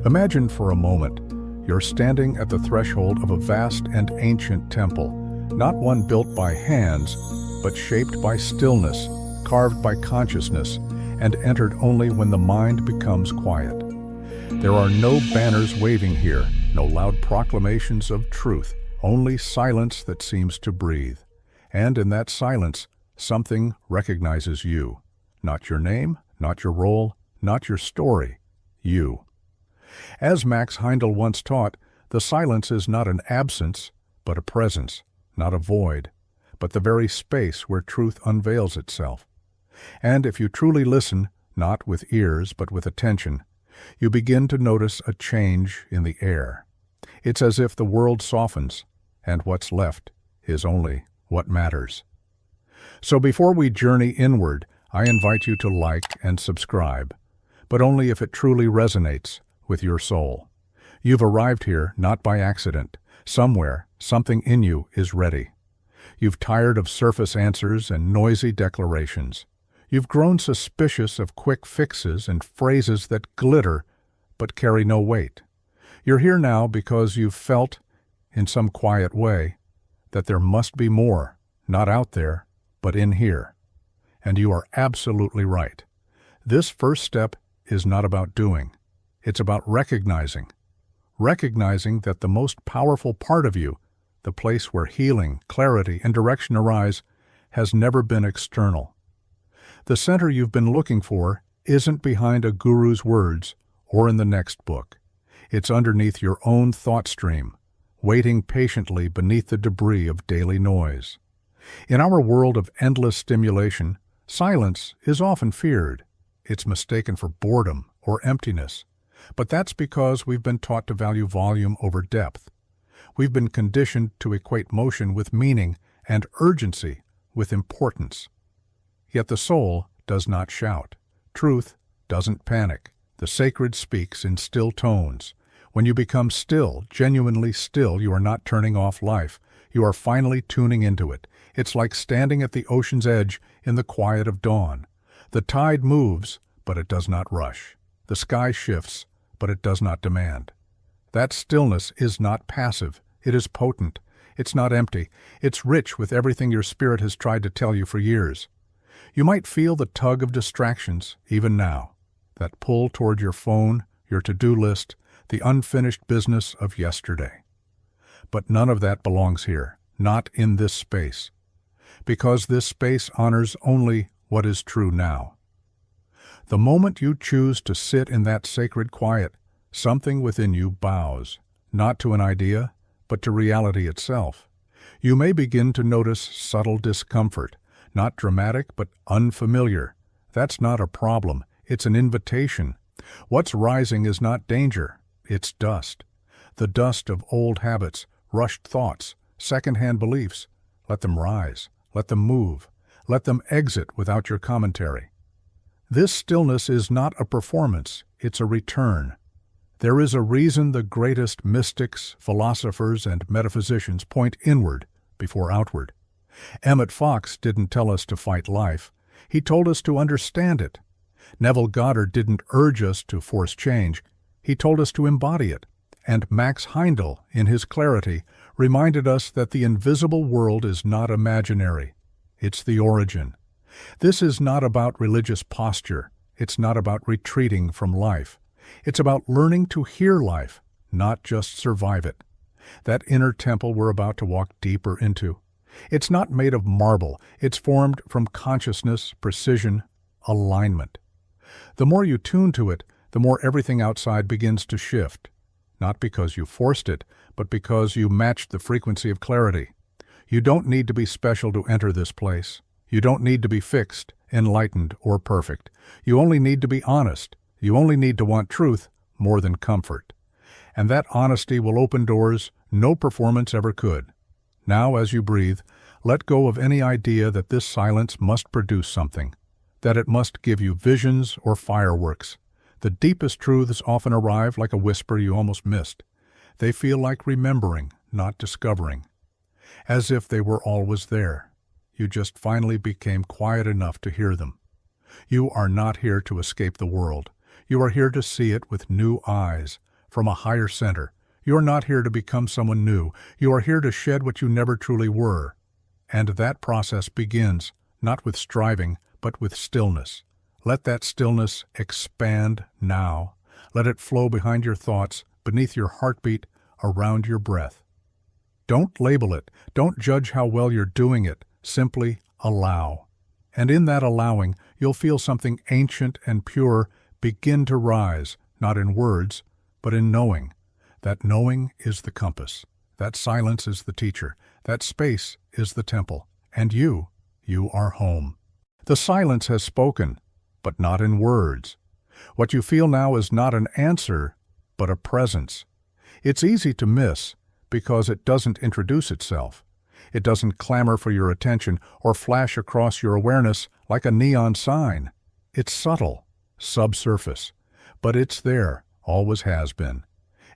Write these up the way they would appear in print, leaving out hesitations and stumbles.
Imagine for a moment you're standing at the threshold of a vast and ancient temple, not one built by hands, but shaped by stillness, carved by consciousness, and entered only when the mind becomes quiet. There are no banners waving here, no loud proclamations of truth, only silence that seems to breathe. And in that silence, something recognizes you. Not your name, not your role, not your story. You. As Max Heindel once taught, the silence is not an absence, but a presence, not a void, but the very space where truth unveils itself. And if you truly listen, not with ears but with attention, you begin to notice a change in the air. It's as if the world softens, and what's left is only what matters. So before we journey inward, I invite you to like and subscribe, but only if it truly resonates with your soul. You've arrived here not by accident. Somewhere, something in you is ready. You've tired of surface answers and noisy declarations. You've grown suspicious of quick fixes and phrases that glitter but carry no weight. You're here now because you've felt, in some quiet way, that there must be more, not out there, but in here. And you are absolutely right. This first step is not about doing. It's about recognizing. Recognizing that the most powerful part of you, the place where healing, clarity, and direction arise, has never been external. The center you've been looking for isn't behind a guru's words or in the next book. It's underneath your own thought stream, waiting patiently beneath the debris of daily noise. In our world of endless stimulation, silence is often feared. It's mistaken for boredom or emptiness. But that's because we've been taught to value volume over depth. We've been conditioned to equate motion with meaning and urgency with importance. Yet the soul does not shout. Truth doesn't panic. The sacred speaks in still tones. When you become still, genuinely still, you are not turning off life. You are finally tuning into it. It's like standing at the ocean's edge in the quiet of dawn. The tide moves, but it does not rush. The sky shifts, but it does not demand. That stillness is not passive. It is potent. It's not empty. It's rich with everything your spirit has tried to tell you for years. You might feel the tug of distractions, even now. That pull toward your phone, your to-do list, the unfinished business of yesterday. But none of that belongs here, not in this space. Because this space honors only what is true now. The moment you choose to sit in that sacred quiet, something within you bows, not to an idea, but to reality itself. You may begin to notice subtle discomfort, not dramatic but unfamiliar. That's not a problem, it's an invitation. What's rising is not danger, it's dust. The dust of old habits, rushed thoughts, second-hand beliefs. Let them rise, let them move, let them exit without your commentary. This stillness is not a performance, it's a return. There is a reason the greatest mystics, philosophers, and metaphysicians point inward before outward. Emmett Fox didn't tell us to fight life, he told us to understand it. Neville Goddard didn't urge us to force change, he told us to embody it. And Max Heindel, in his clarity, reminded us that the invisible world is not imaginary, it's the origin. This is not about religious posture. It's not about retreating from life. It's about learning to hear life, not just survive it. That inner temple we're about to walk deeper into. It's not made of marble. It's formed from consciousness, precision, alignment. The more you tune to it, the more everything outside begins to shift. Not because you forced it, but because you matched the frequency of clarity. You don't need to be special to enter this place. You don't need to be fixed, enlightened, or perfect. You only need to be honest. You only need to want truth more than comfort. And that honesty will open doors no performance ever could. Now, as you breathe, let go of any idea that this silence must produce something, that it must give you visions or fireworks. The deepest truths often arrive like a whisper you almost missed. They feel like remembering, not discovering. As if they were always there. You just finally became quiet enough to hear them. You are not here to escape the world. You are here to see it with new eyes, from a higher center. You're not here to become someone new. You are here to shed what you never truly were. And that process begins, not with striving, but with stillness. Let that stillness expand now. Let it flow behind your thoughts, beneath your heartbeat, around your breath. Don't label it. Don't judge how well you're doing it. Simply allow. And in that allowing, you'll feel something ancient and pure begin to rise, not in words, but in knowing. That knowing is the compass. That silence is the teacher. That space is the temple. And you are home. The silence has spoken, but not in words. What you feel now is not an answer, but a presence. It's easy to miss because it doesn't introduce itself. It doesn't clamor for your attention or flash across your awareness like a neon sign. It's subtle, subsurface, but it's there, always has been.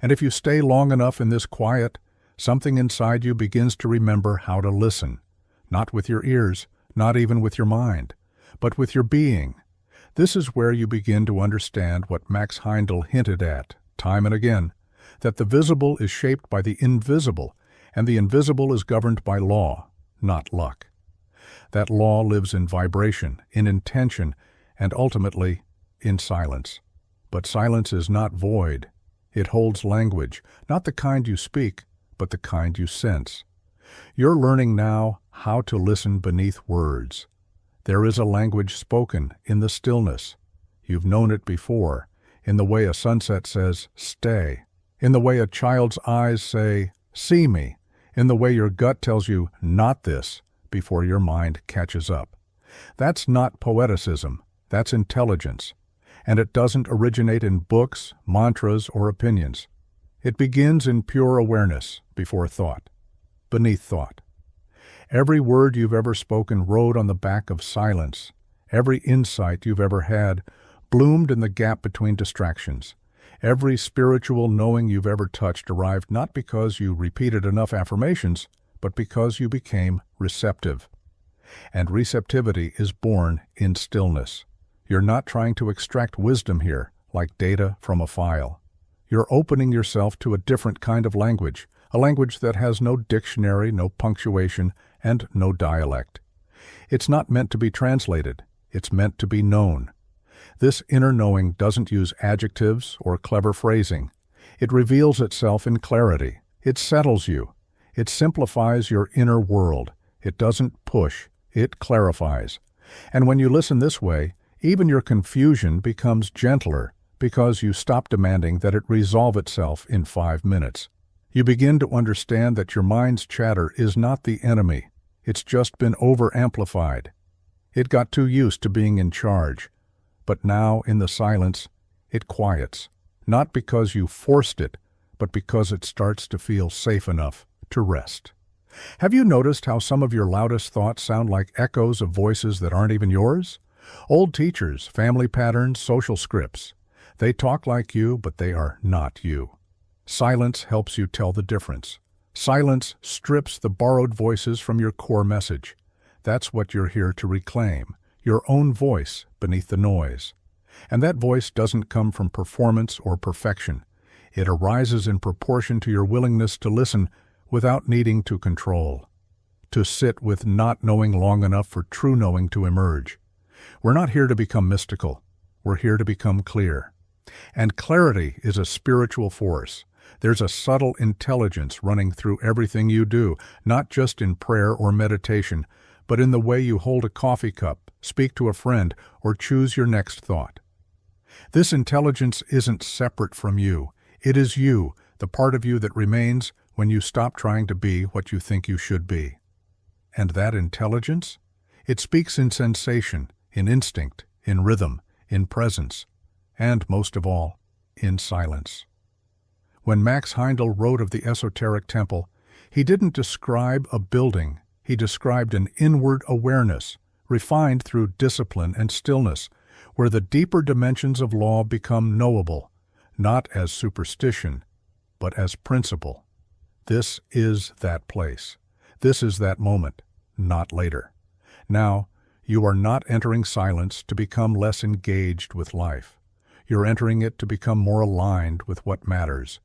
And if you stay long enough in this quiet, something inside you begins to remember how to listen, not with your ears, not even with your mind, but with your being. This is where you begin to understand what Max Heindel hinted at, time and again, that the visible is shaped by the invisible, and the invisible is governed by law, not luck. That law lives in vibration, in intention, and ultimately in silence. But silence is not void. It holds language, not the kind you speak, but the kind you sense. You're learning now how to listen beneath words. There is a language spoken in the stillness. You've known it before, in the way a sunset says, stay, in the way a child's eyes say, see me, in the way your gut tells you, not this, before your mind catches up. That's not poeticism, that's intelligence. And it doesn't originate in books, mantras, or opinions. It begins in pure awareness, before thought, beneath thought. Every word you've ever spoken rode on the back of silence. Every insight you've ever had bloomed in the gap between distractions. Every spiritual knowing you've ever touched arrived not because you repeated enough affirmations, but because you became receptive. And receptivity is born in stillness. You're not trying to extract wisdom here, like data from a file. You're opening yourself to a different kind of language, a language that has no dictionary, no punctuation, and no dialect. It's not meant to be translated. It's meant to be known. This inner knowing doesn't use adjectives or clever phrasing. It reveals itself in clarity. It settles you. It simplifies your inner world. It doesn't push. It clarifies. And when you listen this way, even your confusion becomes gentler because you stop demanding that it resolve itself in 5 minutes. You begin to understand that your mind's chatter is not the enemy. It's just been over-amplified. It got too used to being in charge. But now, in the silence, it quiets, not because you forced it, but because it starts to feel safe enough to rest. Have you noticed how some of your loudest thoughts sound like echoes of voices that aren't even yours? Old teachers, family patterns, social scripts. They talk like you, but they are not you. Silence helps you tell the difference. Silence strips the borrowed voices from your core message. That's what you're here to reclaim, your own voice beneath the noise. And that voice doesn't come from performance or perfection. It arises in proportion to your willingness to listen without needing to control, to sit with not knowing long enough for true knowing to emerge. We're not here to become mystical. We're here to become clear. And clarity is a spiritual force. There's a subtle intelligence running through everything you do, not just in prayer or meditation, but in the way you hold a coffee cup, speak to a friend, or choose your next thought. This intelligence isn't separate from you. It is you, the part of you that remains when you stop trying to be what you think you should be. And that intelligence? It speaks in sensation, in instinct, in rhythm, in presence, and, most of all, in silence. When Max Heindel wrote of the esoteric temple, he didn't describe a building. He described an inward awareness, refined through discipline and stillness, where the deeper dimensions of law become knowable, not as superstition, but as principle. This is that place. This is that moment, not later. Now, you are not entering silence to become less engaged with life. You're entering it to become more aligned with what matters.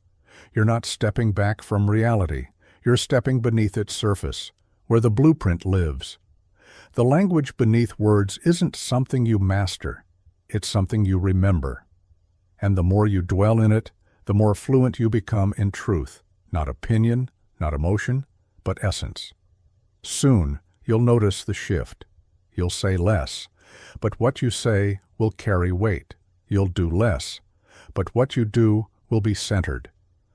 You're not stepping back from reality. You're stepping beneath its surface, where the blueprint lives. The language beneath words isn't something you master. It's something you remember. And the more you dwell in it, the more fluent you become in truth, not opinion, not emotion, but essence. Soon, you'll notice the shift. You'll say less, but what you say will carry weight. You'll do less, but what you do will be centered.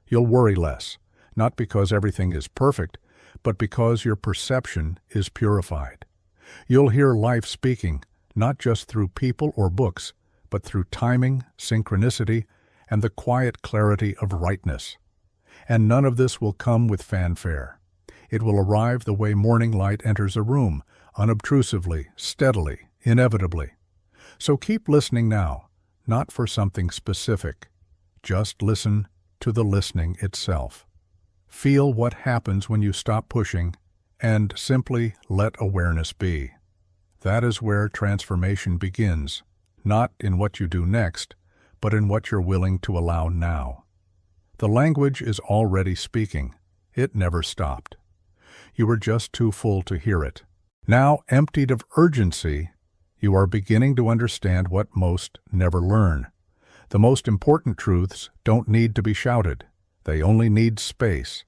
You'll worry less, not because everything is perfect, but because your perception is purified. You'll hear life speaking, not just through people or books, but through timing, synchronicity, and the quiet clarity of rightness. And none of this will come with fanfare. It will arrive the way morning light enters a room, unobtrusively, steadily, inevitably. So keep listening now, not for something specific. Just listen to the listening itself. Feel what happens when you stop pushing and simply let awareness be. That is where transformation begins, not in what you do next, but in what you're willing to allow now. The language is already speaking. It never stopped. You were just too full to hear it. Now, emptied of urgency, you are beginning to understand what most never learn. The most important truths don't need to be shouted. They only need space.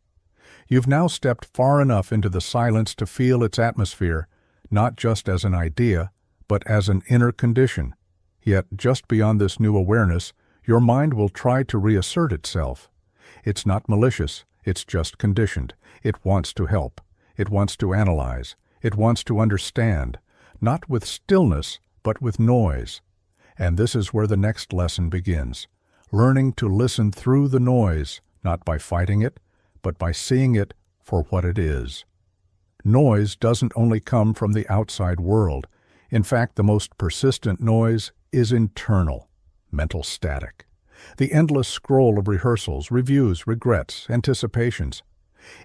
You've now stepped far enough into the silence to feel its atmosphere, not just as an idea, but as an inner condition. Yet, just beyond this new awareness, your mind will try to reassert itself. It's not malicious, it's just conditioned. It wants to help. It wants to analyze. It wants to understand, not with stillness, but with noise. And this is where the next lesson begins. Learning to listen through the noise, not by fighting it, but by seeing it for what it is. Noise doesn't only come from the outside world. In fact, the most persistent noise is internal, mental static. The endless scroll of rehearsals, reviews, regrets, anticipations.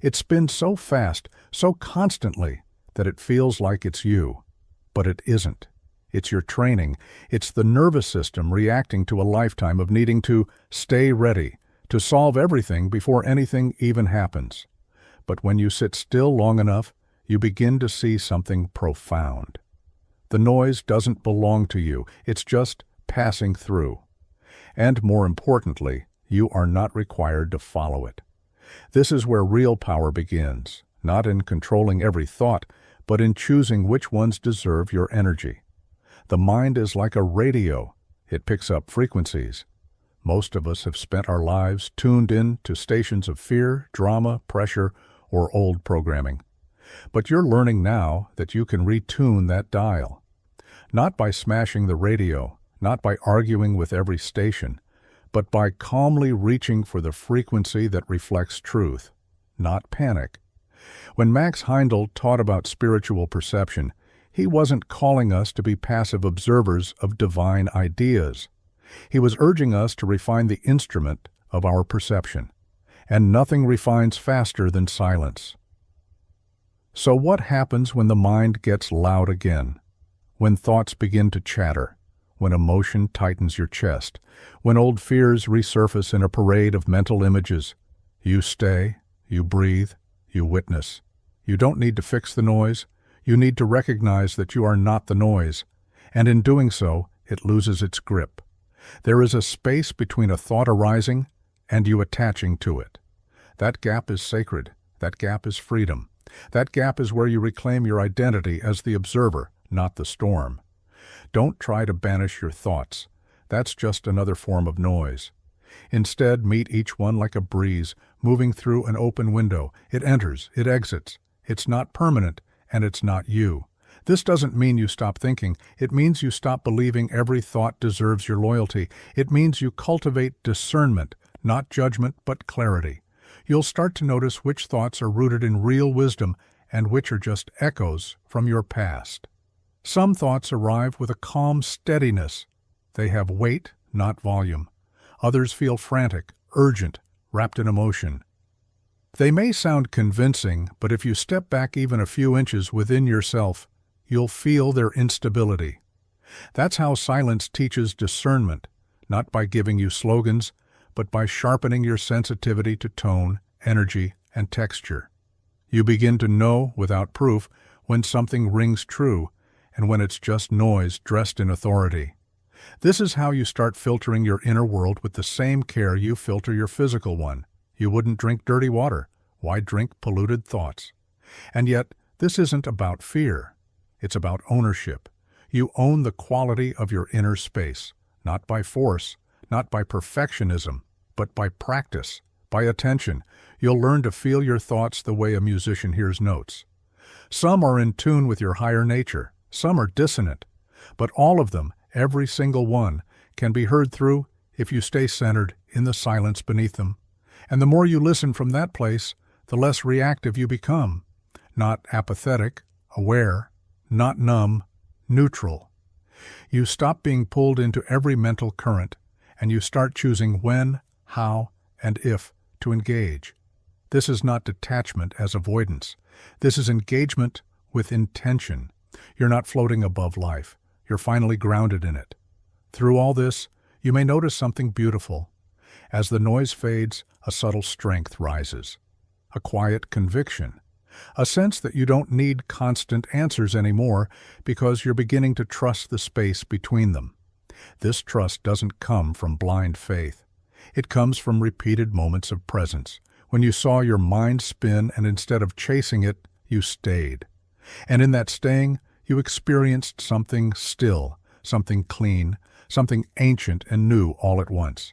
It spins so fast, so constantly, that it feels like it's you. But it isn't. It's your training. It's the nervous system reacting to a lifetime of needing to stay ready, to solve everything before anything even happens. But when you sit still long enough, you begin to see something profound. The noise doesn't belong to you. It's just passing through. And more importantly, you are not required to follow it. This is where real power begins, not in controlling every thought, but in choosing which ones deserve your energy. The mind is like a radio. It picks up frequencies. Most of us have spent our lives tuned in to stations of fear, drama, pressure, or old programming. But you're learning now that you can retune that dial. Not by smashing the radio, not by arguing with every station, but by calmly reaching for the frequency that reflects truth, not panic. When Max Heindel taught about spiritual perception, he wasn't calling us to be passive observers of divine ideas. He was urging us to refine the instrument of our perception, and nothing refines faster than silence. So what happens when the mind gets loud again? When thoughts begin to chatter? When emotion tightens your chest? When old fears resurface in a parade of mental images? You stay, you breathe, you witness. You don't need to fix the noise. You need to recognize that you are not the noise, and in doing so, it loses its grip. There is a space between a thought arising and you attaching to it. That gap is sacred. That gap is freedom. That gap is where you reclaim your identity as the observer, not the storm. Don't try to banish your thoughts. That's just another form of noise. Instead, meet each one like a breeze, moving through an open window. It enters, it exits. It's not permanent, and it's not you. This doesn't mean you stop thinking. It means you stop believing every thought deserves your loyalty. It means you cultivate discernment, not judgment, but clarity. You'll start to notice which thoughts are rooted in real wisdom and which are just echoes from your past. Some thoughts arrive with a calm steadiness. They have weight, not volume. Others feel frantic, urgent, wrapped in emotion. They may sound convincing, but if you step back even a few inches within yourself, you'll feel their instability. That's how silence teaches discernment, not by giving you slogans, but by sharpening your sensitivity to tone, energy, and texture. You begin to know, without proof, when something rings true and when it's just noise dressed in authority. This is how you start filtering your inner world with the same care you filter your physical one. You wouldn't drink dirty water. Why drink polluted thoughts? And yet, this isn't about fear. It's about ownership. You own the quality of your inner space, not by force, not by perfectionism, but by practice, by attention. You'll learn to feel your thoughts the way a musician hears notes. Some are in tune with your higher nature, some are dissonant, but all of them, every single one, can be heard through if you stay centered in the silence beneath them. And the more you listen from that place, the less reactive you become. Not apathetic, aware, not numb, neutral. You stop being pulled into every mental current, and you start choosing when, how, and if to engage. This is not detachment as avoidance. This is engagement with intention. You're not floating above life. You're finally grounded in it. Through all this, you may notice something beautiful. As the noise fades, a subtle strength rises. A quiet conviction. A sense that you don't need constant answers anymore because you're beginning to trust the space between them. This trust doesn't come from blind faith. It comes from repeated moments of presence, when you saw your mind spin and instead of chasing it, you stayed. And in that staying, you experienced something still, something clean, something ancient and new all at once.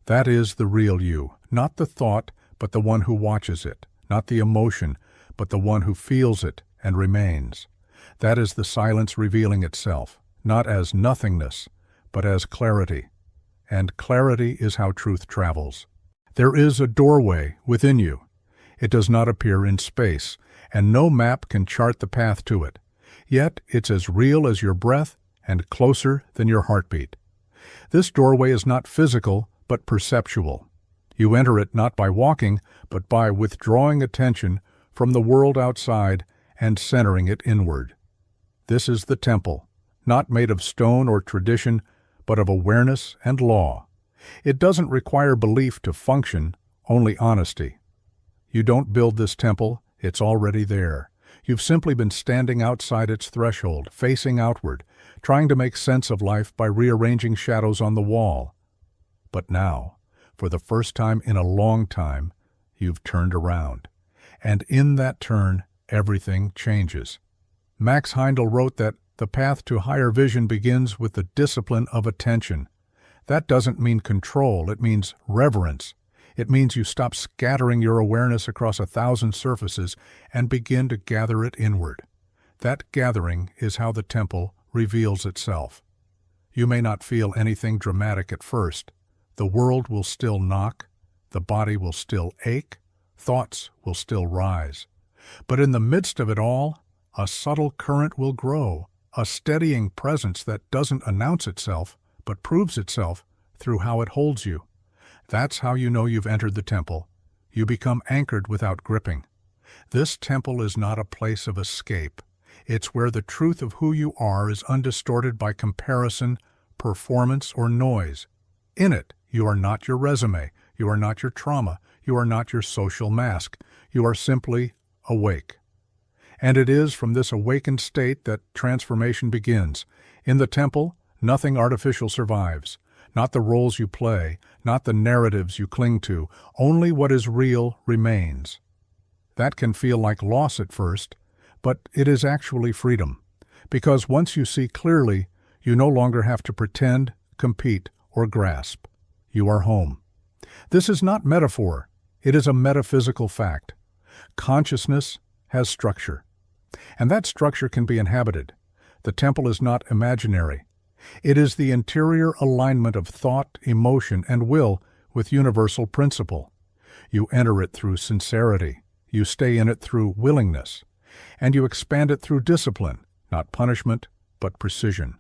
That is the real you, not the thought, but the one who watches it, not the emotion, but the one who feels it and remains. That is the silence revealing itself, not as nothingness, but as clarity. And clarity is how truth travels. There is a doorway within you. It does not appear in space, and no map can chart the path to it. Yet it's as real as your breath and closer than your heartbeat. This doorway is not physical, but perceptual. You enter it not by walking, but by withdrawing attention from the world outside and centering it inward. This is the temple, not made of stone or tradition, but of awareness and law. It doesn't require belief to function, only honesty. You don't build this temple, it's already there. You've simply been standing outside its threshold, facing outward, trying to make sense of life by rearranging shadows on the wall. But now, for the first time in a long time, you've turned around. And in that turn, everything changes. Max Heindel wrote that the path to higher vision begins with the discipline of attention. That doesn't mean control, it means reverence. It means you stop scattering your awareness across 1,000 surfaces and begin to gather it inward. That gathering is how the temple reveals itself. You may not feel anything dramatic at first. The world will still knock, the body will still ache, thoughts will still rise. But in the midst of it all, a subtle current will grow, a steadying presence that doesn't announce itself, but proves itself through how it holds you. That's how you know you've entered the temple. You become anchored without gripping. This temple is not a place of escape. It's where the truth of who you are is undistorted by comparison, performance, or noise. In it, you are not your resume, you are not your trauma, you are not your social mask. You are simply awake. And it is from this awakened state that transformation begins. In the temple, nothing artificial survives. Not the roles you play, not the narratives you cling to. Only what is real remains. That can feel like loss at first, but it is actually freedom. Because once you see clearly, you no longer have to pretend, compete, or grasp. You are home. This is not metaphor. It is a metaphysical fact. Consciousness has structure. And that structure can be inhabited. The temple is not imaginary. It is the interior alignment of thought, emotion, and will with universal principle. You enter it through sincerity. You stay in it through willingness. And you expand it through discipline, not punishment, but precision.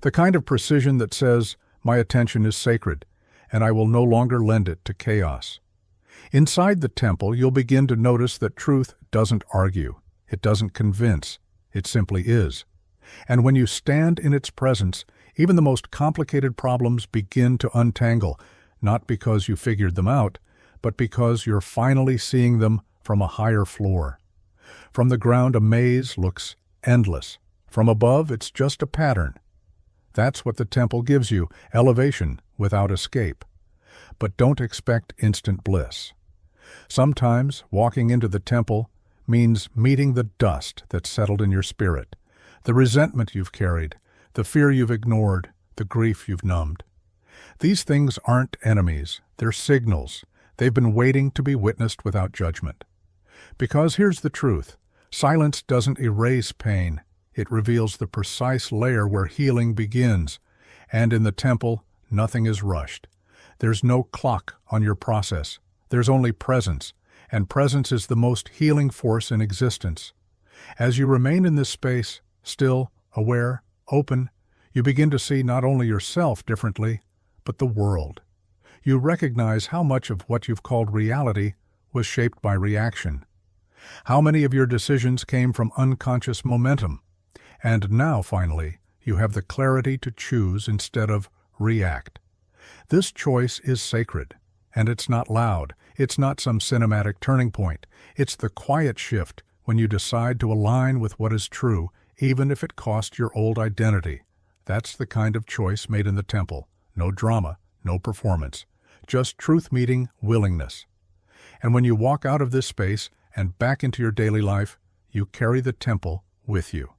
The kind of precision that says, my attention is sacred, and I will no longer lend it to chaos. Inside the temple, you'll begin to notice that truth doesn't argue. It doesn't convince. It simply is. And when you stand in its presence, Even the most complicated problems begin to untangle, not because you figured them out, but because you're finally seeing them from a higher floor. From the ground, a maze looks endless. From above, it's just a pattern. That's what the temple gives you, elevation without escape. But don't expect instant bliss. Sometimes walking into the temple means meeting the dust that's settled in your spirit, the resentment you've carried, the fear you've ignored, the grief you've numbed. These things aren't enemies, they're signals. They've been waiting to be witnessed without judgment. Because here's the truth, silence doesn't erase pain. It reveals the precise layer where healing begins, and in the temple, nothing is rushed. There's no clock on your process. There's only presence, and presence is the most healing force in existence. As you remain in this space, still, aware, open, you begin to see not only yourself differently, but the world. You recognize how much of what you've called reality was shaped by reaction. How many of your decisions came from unconscious momentum. And now, finally, you have the clarity to choose instead of react. This choice is sacred, and it's not loud. It's not some cinematic turning point. It's the quiet shift when you decide to align with what is true, even if it costs your old identity. That's the kind of choice made in the temple. No drama, no performance. Just truth meeting willingness. And when you walk out of this space and back into your daily life, you carry the temple with you.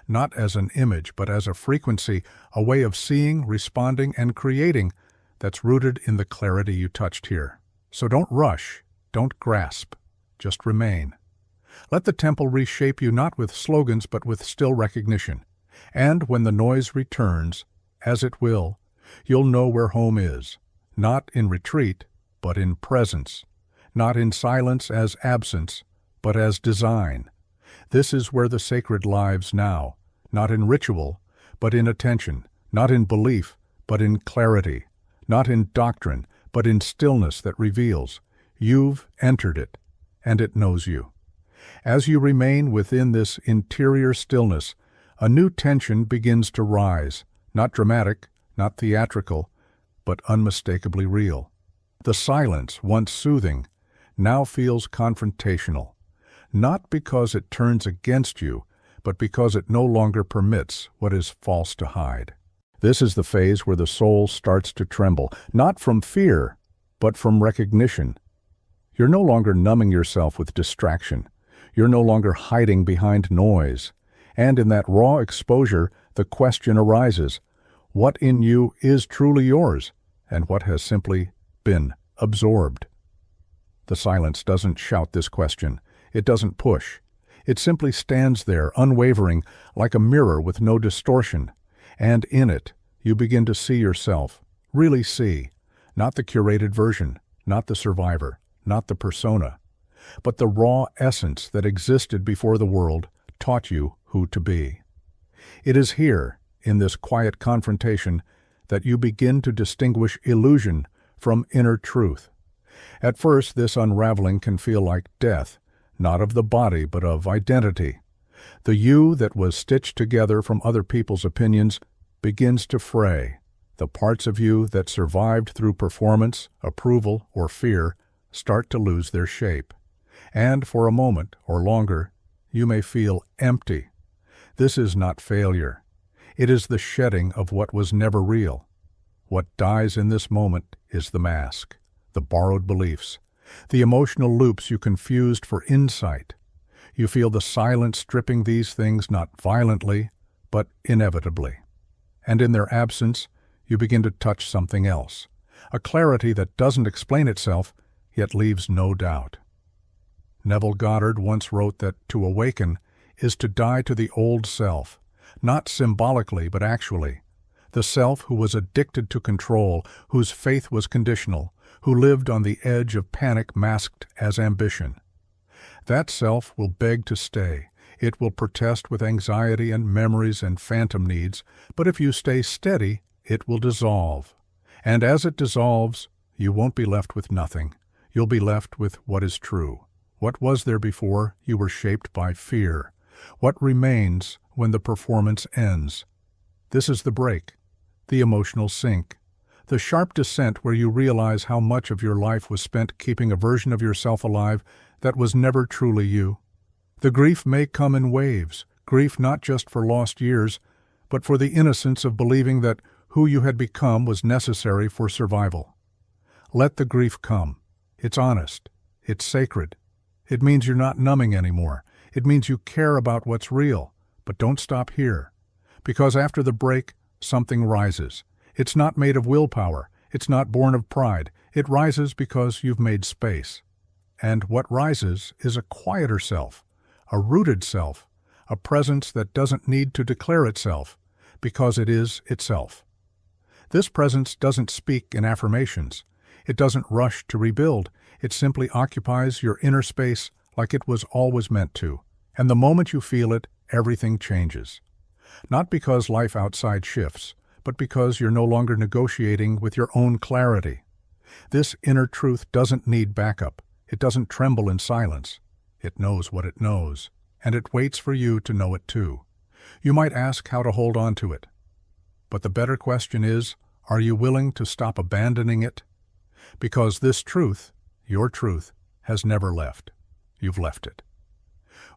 Not as an image, but as a frequency, a way of seeing, responding, and creating that's rooted in the clarity you touched here. So don't rush, don't grasp, just remain. Let the temple reshape you not with slogans but with still recognition. And when the noise returns, as it will, you'll know where home is, not in retreat, but in presence, not in silence as absence, but as design. This is where the sacred lives now, not in ritual, but in attention, not in belief, but in clarity, not in doctrine, but in stillness that reveals. You've entered it, and it knows you. As you remain within this interior stillness, a new tension begins to rise, not dramatic, not theatrical, but unmistakably real. The silence, once soothing, now feels confrontational. Not because it turns against you, but because it no longer permits what is false to hide. This is the phase where the soul starts to tremble, not from fear, but from recognition. You're no longer numbing yourself with distraction. You're no longer hiding behind noise. And in that raw exposure, the question arises, what in you is truly yours, and what has simply been absorbed? The silence doesn't shout this question. It doesn't push. It simply stands there, unwavering, like a mirror with no distortion. And in it, you begin to see yourself, really see, not the curated version, not the survivor, not the persona, but the raw essence that existed before the world taught you who to be. It is here, in this quiet confrontation, that you begin to distinguish illusion from inner truth. At first, this unraveling can feel like death, not of the body, but of identity. The you that was stitched together from other people's opinions begins to fray. The parts of you that survived through performance, approval, or fear start to lose their shape. And for a moment, or longer, you may feel empty. This is not failure. It is the shedding of what was never real. What dies in this moment is the mask, the borrowed beliefs, the emotional loops you confused for insight. You feel the silence stripping these things not violently, but inevitably. And in their absence, you begin to touch something else, a clarity that doesn't explain itself, yet leaves no doubt. Neville Goddard once wrote that to awaken is to die to the old self, not symbolically but actually, the self who was addicted to control, whose faith was conditional, who lived on the edge of panic masked as ambition. That self will beg to stay. It will protest with anxiety and memories and phantom needs, but if you stay steady, it will dissolve. And as it dissolves, you won't be left with nothing. You'll be left with what is true. What was there before you were shaped by fear? What remains when the performance ends? This is the break. the emotional sink, the sharp descent where you realize how much of your life was spent keeping a version of yourself alive that was never truly you. The grief may come in waves, grief not just for lost years, but for the innocence of believing that who you had become was necessary for survival. Let the grief come. It's honest. It's sacred. It means you're not numbing anymore. It means you care about what's real. But don't stop here. Because after the break, something rises. It's not made of willpower. It's not born of pride. It rises because you've made space. And what rises is a quieter self, a rooted self, a presence that doesn't need to declare itself, because it is itself. This presence doesn't speak in affirmations. It doesn't rush to rebuild. It simply occupies your inner space like it was always meant to. And the moment you feel it, everything changes. Not because life outside shifts, but because you're no longer negotiating with your own clarity. This inner truth doesn't need backup. It doesn't tremble in silence. It knows what it knows, and it waits for you to know it too. You might ask how to hold on to it. But the better question is, are you willing to stop abandoning it? Because this truth, your truth, has never left. You've left it.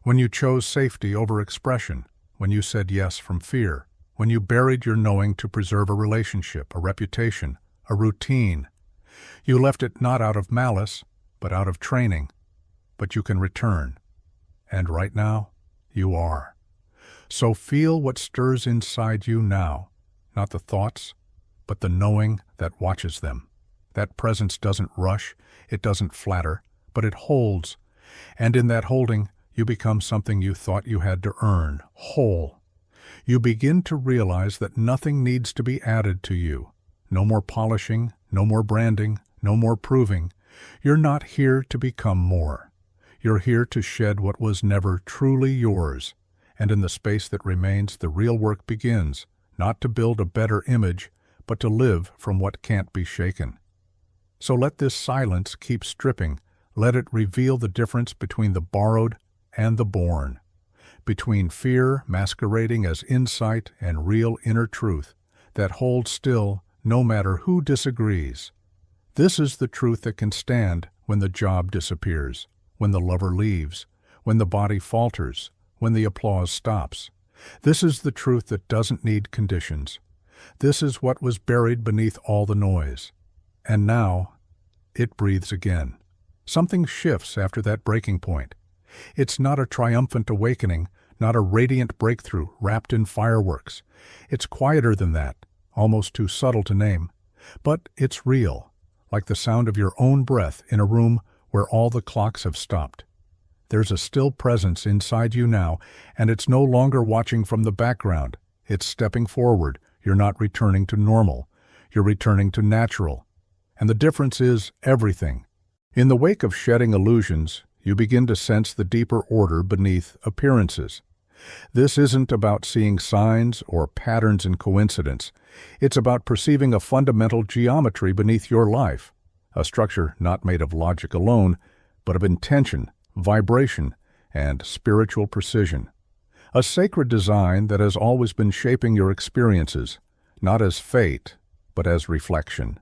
When you chose safety over expression, when you said yes from fear, when you buried your knowing to preserve a relationship, a reputation, a routine, you left it not out of malice, but out of training. But you can return. And right now, you are. So feel what stirs inside you now, not the thoughts, but the knowing that watches them. That presence doesn't rush, it doesn't flatter, but it holds. And in that holding, you become something you thought you had to earn, whole. You begin to realize that nothing needs to be added to you. No more polishing, no more branding, no more proving. You're not here to become more. You're here to shed what was never truly yours. And in the space that remains, the real work begins, not to build a better image, but to live from what can't be shaken. So let this silence keep stripping. Let it reveal the difference between the borrowed and the born, between fear masquerading as insight and real inner truth that holds still no matter who disagrees. This is the truth that can stand when the job disappears, when the lover leaves, when the body falters, when the applause stops. This is the truth that doesn't need conditions. This is what was buried beneath all the noise. And now, it breathes again. Something shifts after that breaking point. It's not a triumphant awakening, not a radiant breakthrough wrapped in fireworks. It's quieter than that, almost too subtle to name. But it's real, like the sound of your own breath in a room where all the clocks have stopped. There's a still presence inside you now, and it's no longer watching from the background. It's stepping forward. You're not returning to normal. You're returning to natural. And the difference is everything. In the wake of shedding illusions, you begin to sense the deeper order beneath appearances. This isn't about seeing signs or patterns in coincidence. It's about perceiving a fundamental geometry beneath your life, a structure not made of logic alone, but of intention, vibration, and spiritual precision. A sacred design that has always been shaping your experiences, not as fate, but as reflection.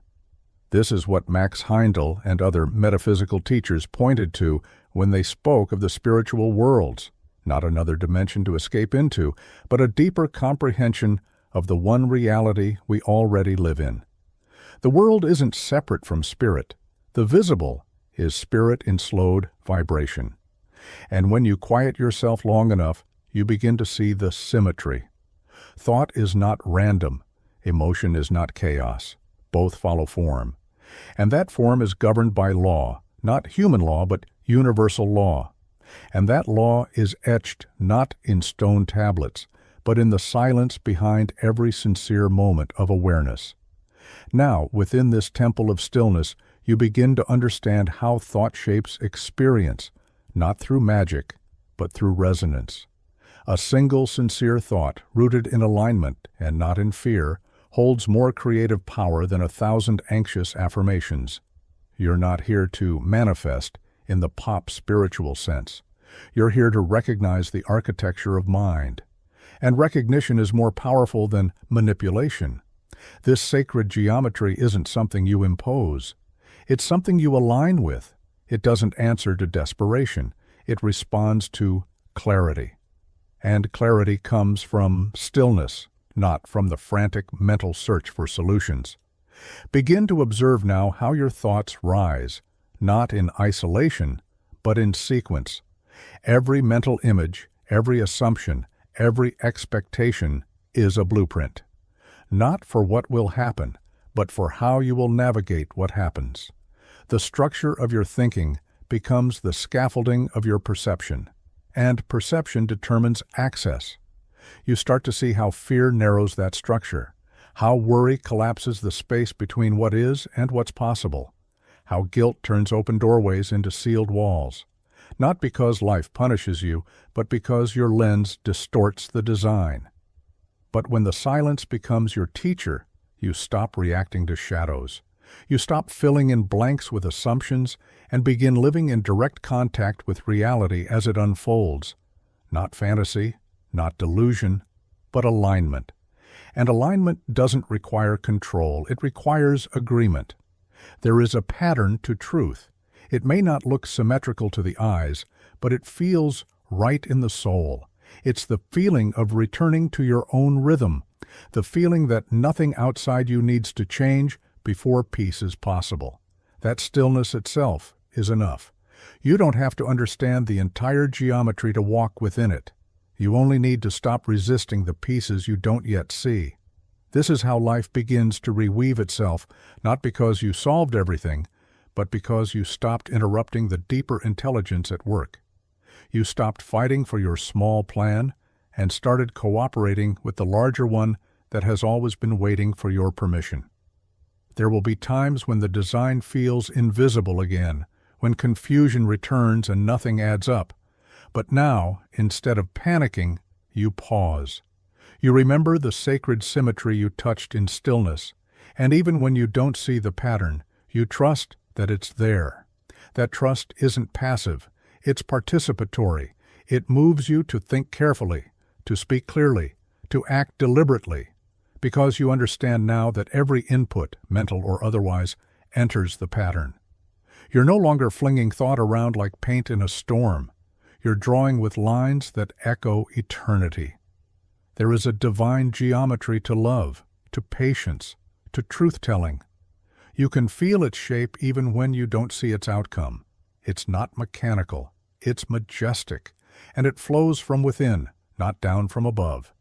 This is what Max Heindel and other metaphysical teachers pointed to when they spoke of the spiritual worlds, not another dimension to escape into, but a deeper comprehension of the one reality we already live in. The world isn't separate from spirit. The visible is spirit in slowed vibration. And when you quiet yourself long enough, you begin to see the symmetry. Thought is not random. Emotion is not chaos. Both follow form. And that form is governed by law, not human law, but universal law. And that law is etched not in stone tablets, but in the silence behind every sincere moment of awareness. Now, within this temple of stillness, you begin to understand how thought shapes experience, not through magic, but through resonance. A single sincere thought, rooted in alignment and not in fear, holds more creative power than 1,000 anxious affirmations. You're not here to manifest in the pop spiritual sense. You're here to recognize the architecture of mind. And recognition is more powerful than manipulation. This sacred geometry isn't something you impose. It's something you align with. It doesn't answer to desperation. It responds to clarity. And clarity comes from stillness, not from the frantic mental search for solutions. Begin to observe now how your thoughts rise, not in isolation, but in sequence. Every mental image, every assumption, every expectation is a blueprint. Not for what will happen, but for how you will navigate what happens. The structure of your thinking becomes the scaffolding of your perception, and perception determines access. You start to see how fear narrows that structure, how worry collapses the space between what is and what's possible, how guilt turns open doorways into sealed walls. Not because life punishes you, but because your lens distorts the design. But when the silence becomes your teacher, you stop reacting to shadows. You stop filling in blanks with assumptions and begin living in direct contact with reality as it unfolds. Not fantasy, not delusion, but alignment. And alignment doesn't require control, it requires agreement. There is a pattern to truth. It may not look symmetrical to the eyes, but it feels right in the soul. It's the feeling of returning to your own rhythm, the feeling that nothing outside you needs to change before peace is possible. That stillness itself is enough. You don't have to understand the entire geometry to walk within it. You only need to stop resisting the pieces you don't yet see. This is how life begins to reweave itself, not because you solved everything, but because you stopped interrupting the deeper intelligence at work. You stopped fighting for your small plan and started cooperating with the larger one that has always been waiting for your permission. There will be times when the design feels invisible again, when confusion returns and nothing adds up. But now, instead of panicking, you pause. You remember the sacred symmetry you touched in stillness, and even when you don't see the pattern, you trust that it's there. That trust isn't passive, it's participatory. It moves you to think carefully, to speak clearly, to act deliberately, because you understand now that every input, mental or otherwise, enters the pattern. You're no longer flinging thought around like paint in a storm. You're drawing with lines that echo eternity. There is a divine geometry to love, to patience, to truth-telling. You can feel its shape even when you don't see its outcome. It's not mechanical, it's majestic, and it flows from within, not down from above.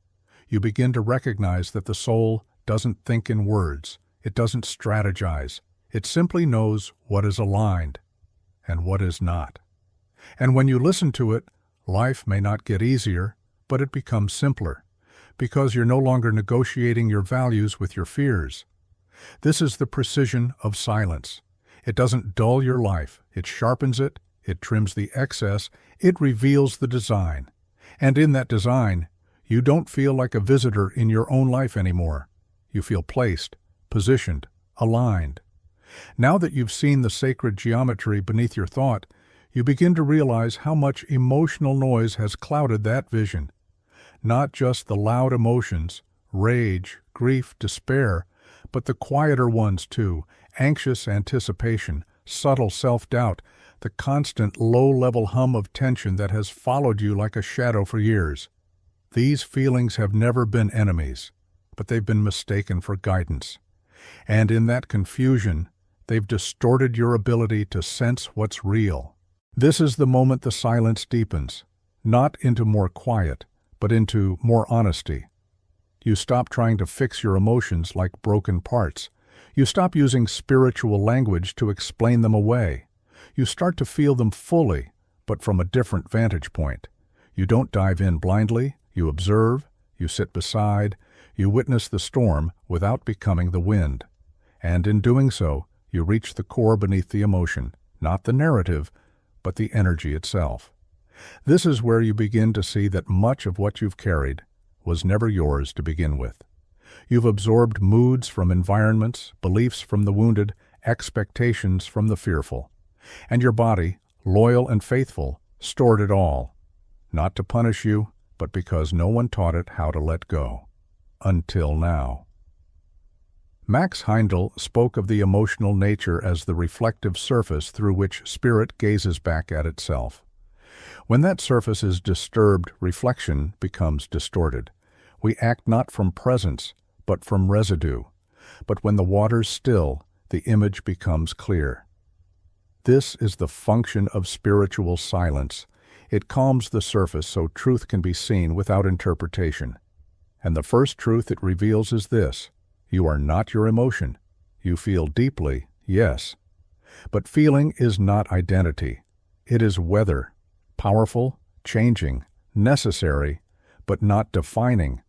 You begin to recognize that the soul doesn't think in words, it doesn't strategize, it simply knows what is aligned and what is not. And when you listen to it, life may not get easier, but it becomes simpler, because you're no longer negotiating your values with your fears. This is the precision of silence. It doesn't dull your life, it sharpens it, it trims the excess, it reveals the design. And in that design, you don't feel like a visitor in your own life anymore. You feel placed, positioned, aligned. Now that you've seen the sacred geometry beneath your thought, you begin to realize how much emotional noise has clouded that vision. Not just the loud emotions, rage, grief, despair, but the quieter ones too, anxious anticipation, subtle self-doubt, the constant low-level hum of tension that has followed you like a shadow for years. These feelings have never been enemies, but they've been mistaken for guidance. And in that confusion, they've distorted your ability to sense what's real. This is the moment the silence deepens, not into more quiet, but into more honesty. You stop trying to fix your emotions like broken parts. You stop using spiritual language to explain them away. You start to feel them fully, but from a different vantage point. You don't dive in blindly, you observe, you sit beside, you witness the storm without becoming the wind. And in doing so, you reach the core beneath the emotion, not the narrative, but the energy itself. This is where you begin to see that much of what you've carried was never yours to begin with. You've absorbed moods from environments, beliefs from the wounded, expectations from the fearful. And your body, loyal and faithful, stored it all, not to punish you, but because no one taught it how to let go. Until now. Max Heindel spoke of the emotional nature as the reflective surface through which spirit gazes back at itself. When that surface is disturbed, reflection becomes distorted. We act not from presence, but from residue. But when the water's still, the image becomes clear. This is the function of spiritual silence. It calms the surface so truth can be seen without interpretation. And the first truth it reveals is this: you are not your emotion. You feel deeply, yes. But feeling is not identity. It is weather, powerful, changing, necessary, but not defining.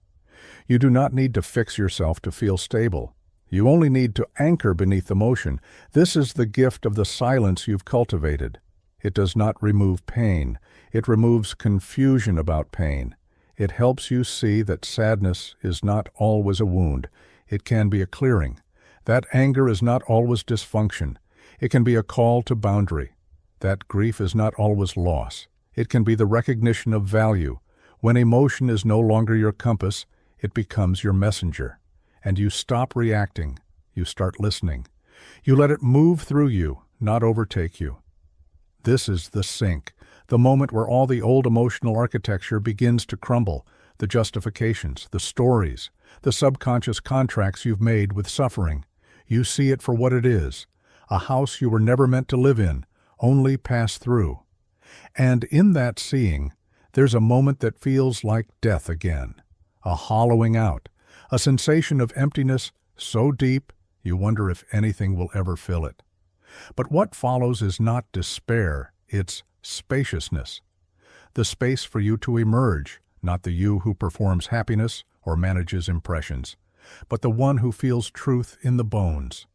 You do not need to fix yourself to feel stable. You only need to anchor beneath emotion. This is the gift of the silence you've cultivated. It does not remove pain. It removes confusion about pain. It helps you see that sadness is not always a wound. It can be a clearing. That anger is not always dysfunction. It can be a call to boundary. That grief is not always loss. It can be the recognition of value. When emotion is no longer your compass, it becomes your messenger. And you stop reacting. You start listening. You let it move through you, not overtake you. This is the sink, the moment where all the old emotional architecture begins to crumble, the justifications, the stories, the subconscious contracts you've made with suffering. You see it for what it is, a house you were never meant to live in, only pass through. And in that seeing, there's a moment that feels like death again, a hollowing out, a sensation of emptiness so deep you wonder if anything will ever fill it. But what follows is not despair, it's spaciousness. The space for you to emerge, not the you who performs happiness or manages impressions, but the one who feels truth in the bones.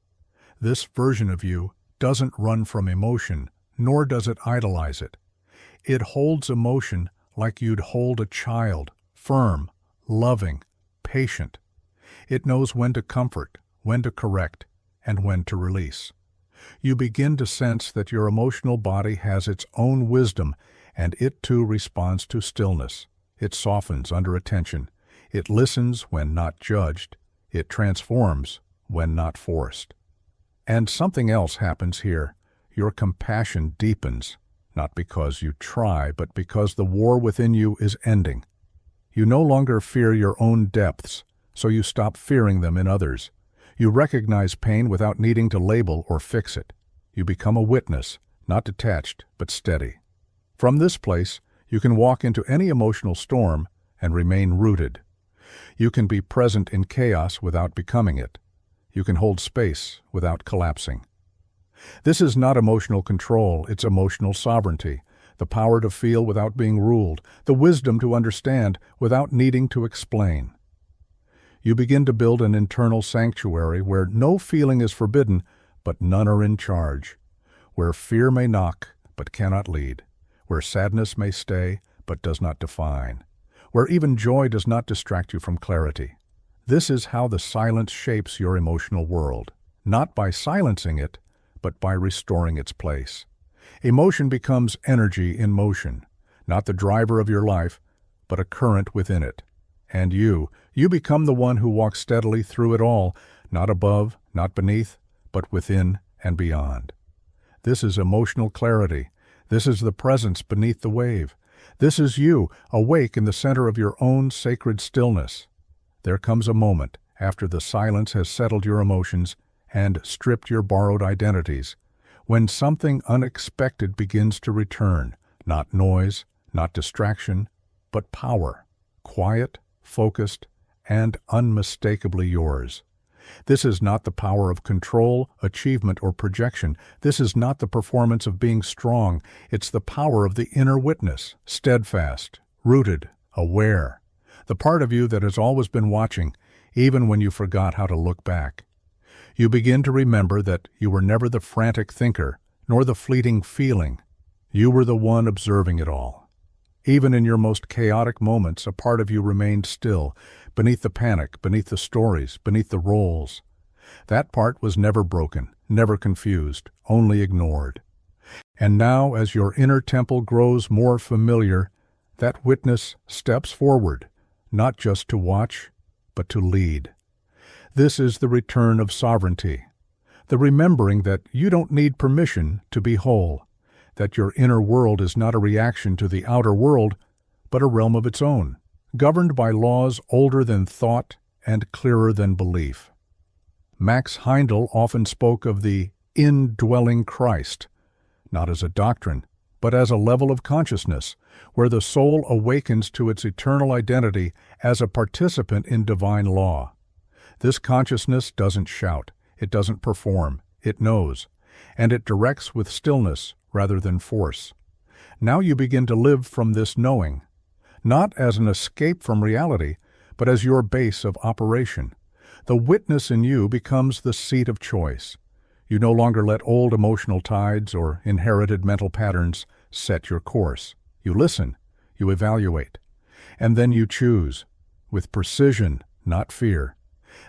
This version of you doesn't run from emotion, nor does it idolize it. It holds emotion like you'd hold a child, firm, loving, patient. It knows when to comfort, when to correct, and when to release. You begin to sense that your emotional body has its own wisdom, and it too responds to stillness. It softens under attention. It listens when not judged. It transforms when not forced. And something else happens here. Your compassion deepens, not because you try, but because the war within you is ending. You no longer fear your own depths, so you stop fearing them in others. You recognize pain without needing to label or fix it. You become a witness, not detached, but steady. From this place, you can walk into any emotional storm and remain rooted. You can be present in chaos without becoming it. You can hold space without collapsing. This is not emotional control, it's emotional sovereignty, the power to feel without being ruled, the wisdom to understand without needing to explain. You begin to build an internal sanctuary where no feeling is forbidden, but none are in charge, where fear may knock, but cannot lead, where sadness may stay, but does not define, where even joy does not distract you from clarity. This is how the silence shapes your emotional world, not by silencing it, but by restoring its place. Emotion becomes energy in motion, not the driver of your life, but a current within it. And you become the one who walks steadily through it all, not above, not beneath, but within and beyond. This is emotional clarity. This is the presence beneath the wave. This is you, awake in the center of your own sacred stillness. There comes a moment, after the silence has settled your emotions and stripped your borrowed identities, when something unexpected begins to return, not noise, not distraction, but power, quiet, focused, and unmistakably yours. This is not the power of control, achievement, or projection. This is not the performance of being strong. It's the power of the inner witness, steadfast, rooted, aware. The part of you that has always been watching, even when you forgot how to look back. You begin to remember that you were never the frantic thinker, nor the fleeting feeling. You were the one observing it all. Even in your most chaotic moments, a part of you remained still, beneath the panic, beneath the stories, beneath the roles. That part was never broken, never confused, only ignored. And now, as your inner temple grows more familiar, that witness steps forward, not just to watch, but to lead. This is the return of sovereignty, the remembering that you don't need permission to be whole, that your inner world is not a reaction to the outer world, but a realm of its own, governed by laws older than thought and clearer than belief. Max Heindel often spoke of the indwelling Christ, not as a doctrine, but as a level of consciousness, where the soul awakens to its eternal identity as a participant in divine law. This consciousness doesn't shout, it doesn't perform, it knows, and it directs with stillness rather than force. Now you begin to live from this knowing, not as an escape from reality, but as your base of operation. The witness in you becomes the seat of choice. You no longer let old emotional tides or inherited mental patterns set your course. You listen, you evaluate, and then you choose, with precision, not fear.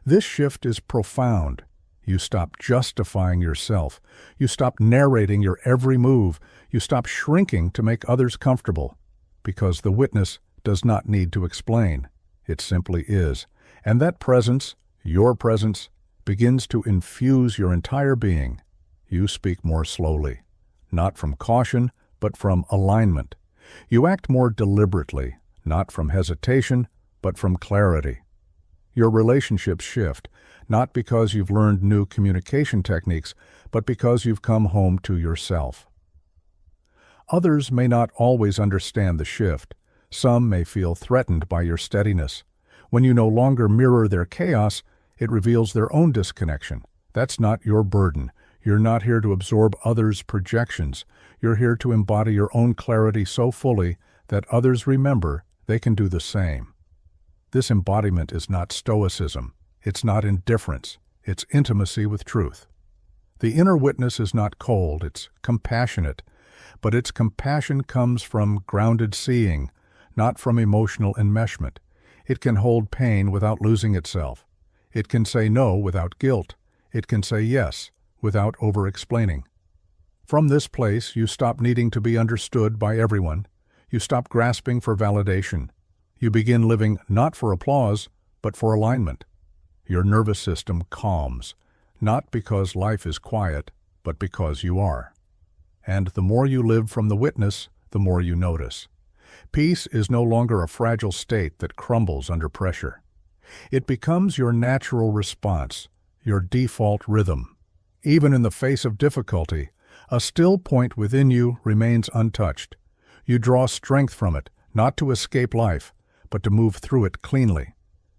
This shift is profound. You stop justifying yourself. You stop narrating your every move. You stop shrinking to make others comfortable, because the witness does not need to explain. It simply is. And that presence, your presence, begins to infuse your entire being. You speak more slowly, not from caution, but from alignment. You act more deliberately, not from hesitation, but from clarity. Your relationships shift, not because you've learned new communication techniques, but because you've come home to yourself. Others may not always understand the shift. Some may feel threatened by your steadiness. When you no longer mirror their chaos, it reveals their own disconnection. That's not your burden. You're not here to absorb others' projections. You're here to embody your own clarity so fully that others remember they can do the same. This embodiment is not stoicism. It's not indifference. It's intimacy with truth. The inner witness is not cold. It's compassionate. But its compassion comes from grounded seeing, not from emotional enmeshment. It can hold pain without losing itself. It can say no without guilt. It can say yes without over-explaining. From this place, you stop needing to be understood by everyone. You stop grasping for validation. You begin living not for applause, but for alignment. Your nervous system calms, not because life is quiet, but because you are. And the more you live from the witness, the more you notice. Peace is no longer a fragile state that crumbles under pressure. It becomes your natural response, your default rhythm. Even in the face of difficulty, a still point within you remains untouched. You draw strength from it, not to escape life, but to move through it cleanly.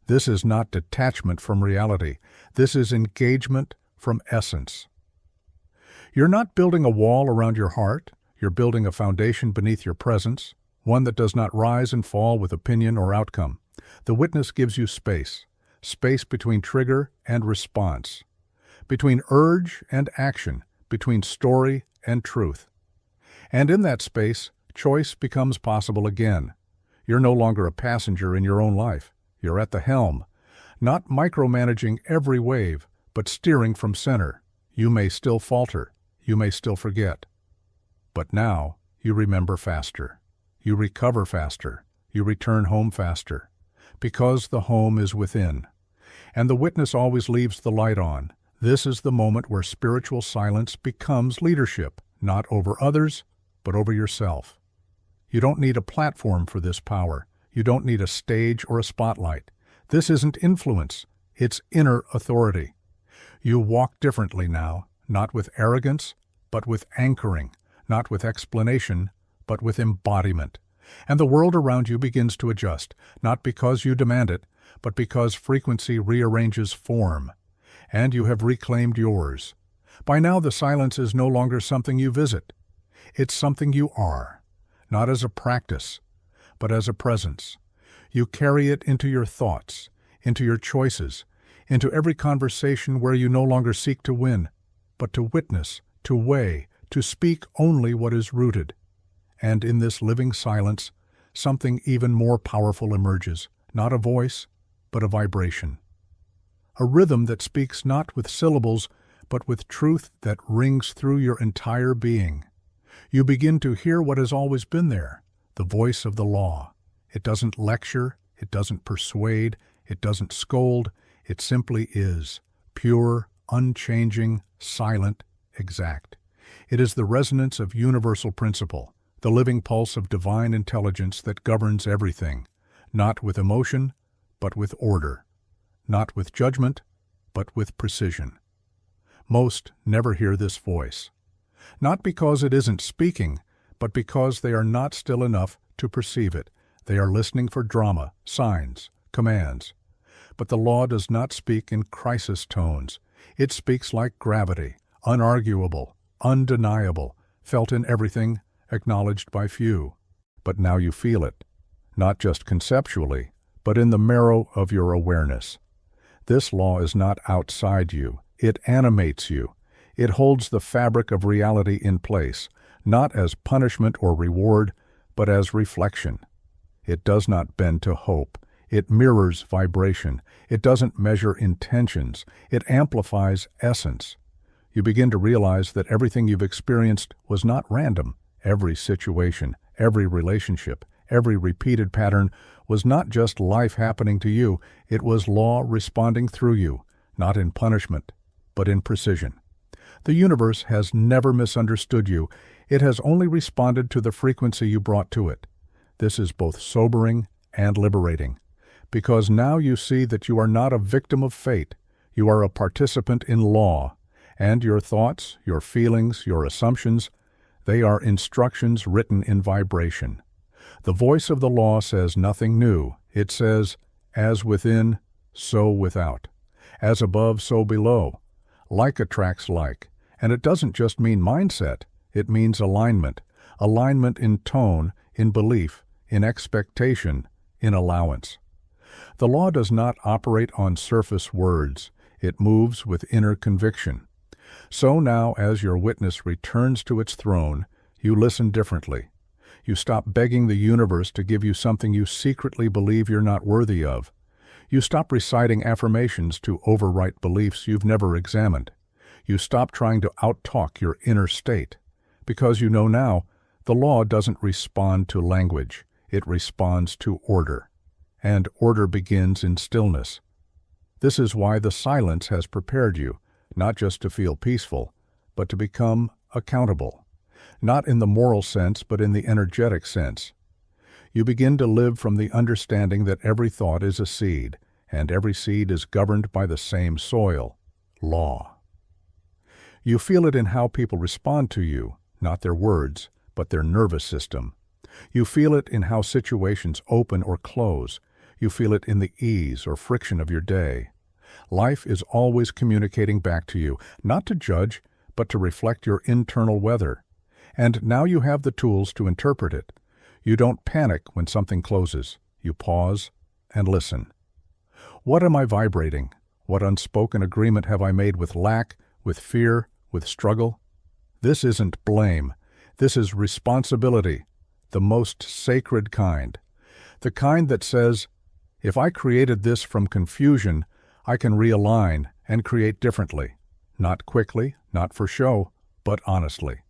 This is not detachment from reality. This is engagement from essence. You're not building a wall around your heart. You're building a foundation beneath your presence, one that does not rise and fall with opinion or outcome. The witness gives you space between trigger and response, between urge and action, between story and truth. And in that space, choice becomes possible again. You're no longer a passenger in your own life. You're at the helm, not micromanaging every wave, but steering from center. You may still falter. You may still forget. But now, you remember faster. You recover faster. You return home faster. Because the home is within. And the witness always leaves the light on. This is the moment where spiritual silence becomes leadership, not over others, but over yourself. You don't need a platform for this power. You don't need a stage or a spotlight. This isn't influence. It's inner authority. You walk differently now, not with arrogance, but with anchoring, not with explanation, but with embodiment. And the world around you begins to adjust, not because you demand it, but because frequency rearranges form. And you have reclaimed yours. By now the silence is no longer something you visit. It's something you are, not as a practice, but as a presence. You carry it into your thoughts, into your choices, into every conversation where you no longer seek to win, but to witness, to weigh, to speak only what is rooted. And in this living silence, something even more powerful emerges, not a voice, but a vibration. A rhythm that speaks not with syllables, but with truth that rings through your entire being. You begin to hear what has always been there, the voice of the law. It doesn't lecture, it doesn't persuade, it doesn't scold, It simply is, pure, unchanging, silent, exact. It is the resonance of universal principle, the living pulse of divine intelligence that governs everything, not with emotion, but with order, not with judgment, but with precision. Most never hear this voice, not because it isn't speaking, but because they are not still enough to perceive it. They are listening for drama, signs, commands. But the law does not speak in crisis tones. It speaks like gravity, unarguable, undeniable, felt in everything, acknowledged by few. But now you feel it, not just conceptually, but in the marrow of your awareness. This law is not outside you. It animates you. It holds the fabric of reality in place, not as punishment or reward, but as reflection. It does not bend to hope. It mirrors vibration. It doesn't measure intentions. It amplifies essence. You begin to realize that everything you've experienced was not random. Every situation, every relationship, every repeated pattern was not just life happening to you. It was law responding through you, not in punishment, but in precision. The universe has never misunderstood you. It has only responded to the frequency you brought to it. This is both sobering and liberating, because now you see that you are not a victim of fate. You are a participant in law, and your thoughts, your feelings, your assumptions, they are instructions written in vibration. The voice of the law says nothing new. It says, as within, so without. As above, so below. Like attracts like. And it doesn't just mean mindset. It means alignment. Alignment in tone, in belief, in expectation, in allowance. The law does not operate on surface words. It moves with inner conviction. So now, as your witness returns to its throne, you listen differently. You stop begging the universe to give you something you secretly believe you're not worthy of. You stop reciting affirmations to overwrite beliefs you've never examined. You stop trying to out-talk your inner state, because you know now the law doesn't respond to language. It responds to order, and order begins in stillness. This is why the silence has prepared you, not just to feel peaceful, but to become accountable, not in the moral sense, but in the energetic sense. You begin to live from the understanding that every thought is a seed, and every seed is governed by the same soil, law. You feel it in how people respond to you, not their words, but their nervous system. You feel it in how situations open or close. You feel it in the ease or friction of your day. Life is always communicating back to you, not to judge, but to reflect your internal weather. And now you have the tools to interpret it. You don't panic when something closes. You pause and listen. What am I vibrating? What unspoken agreement have I made with lack, with fear, with struggle? This isn't blame. This is responsibility, the most sacred kind. The kind that says, if I created this from confusion, I can realign and create differently. Not quickly, not for show, but honestly.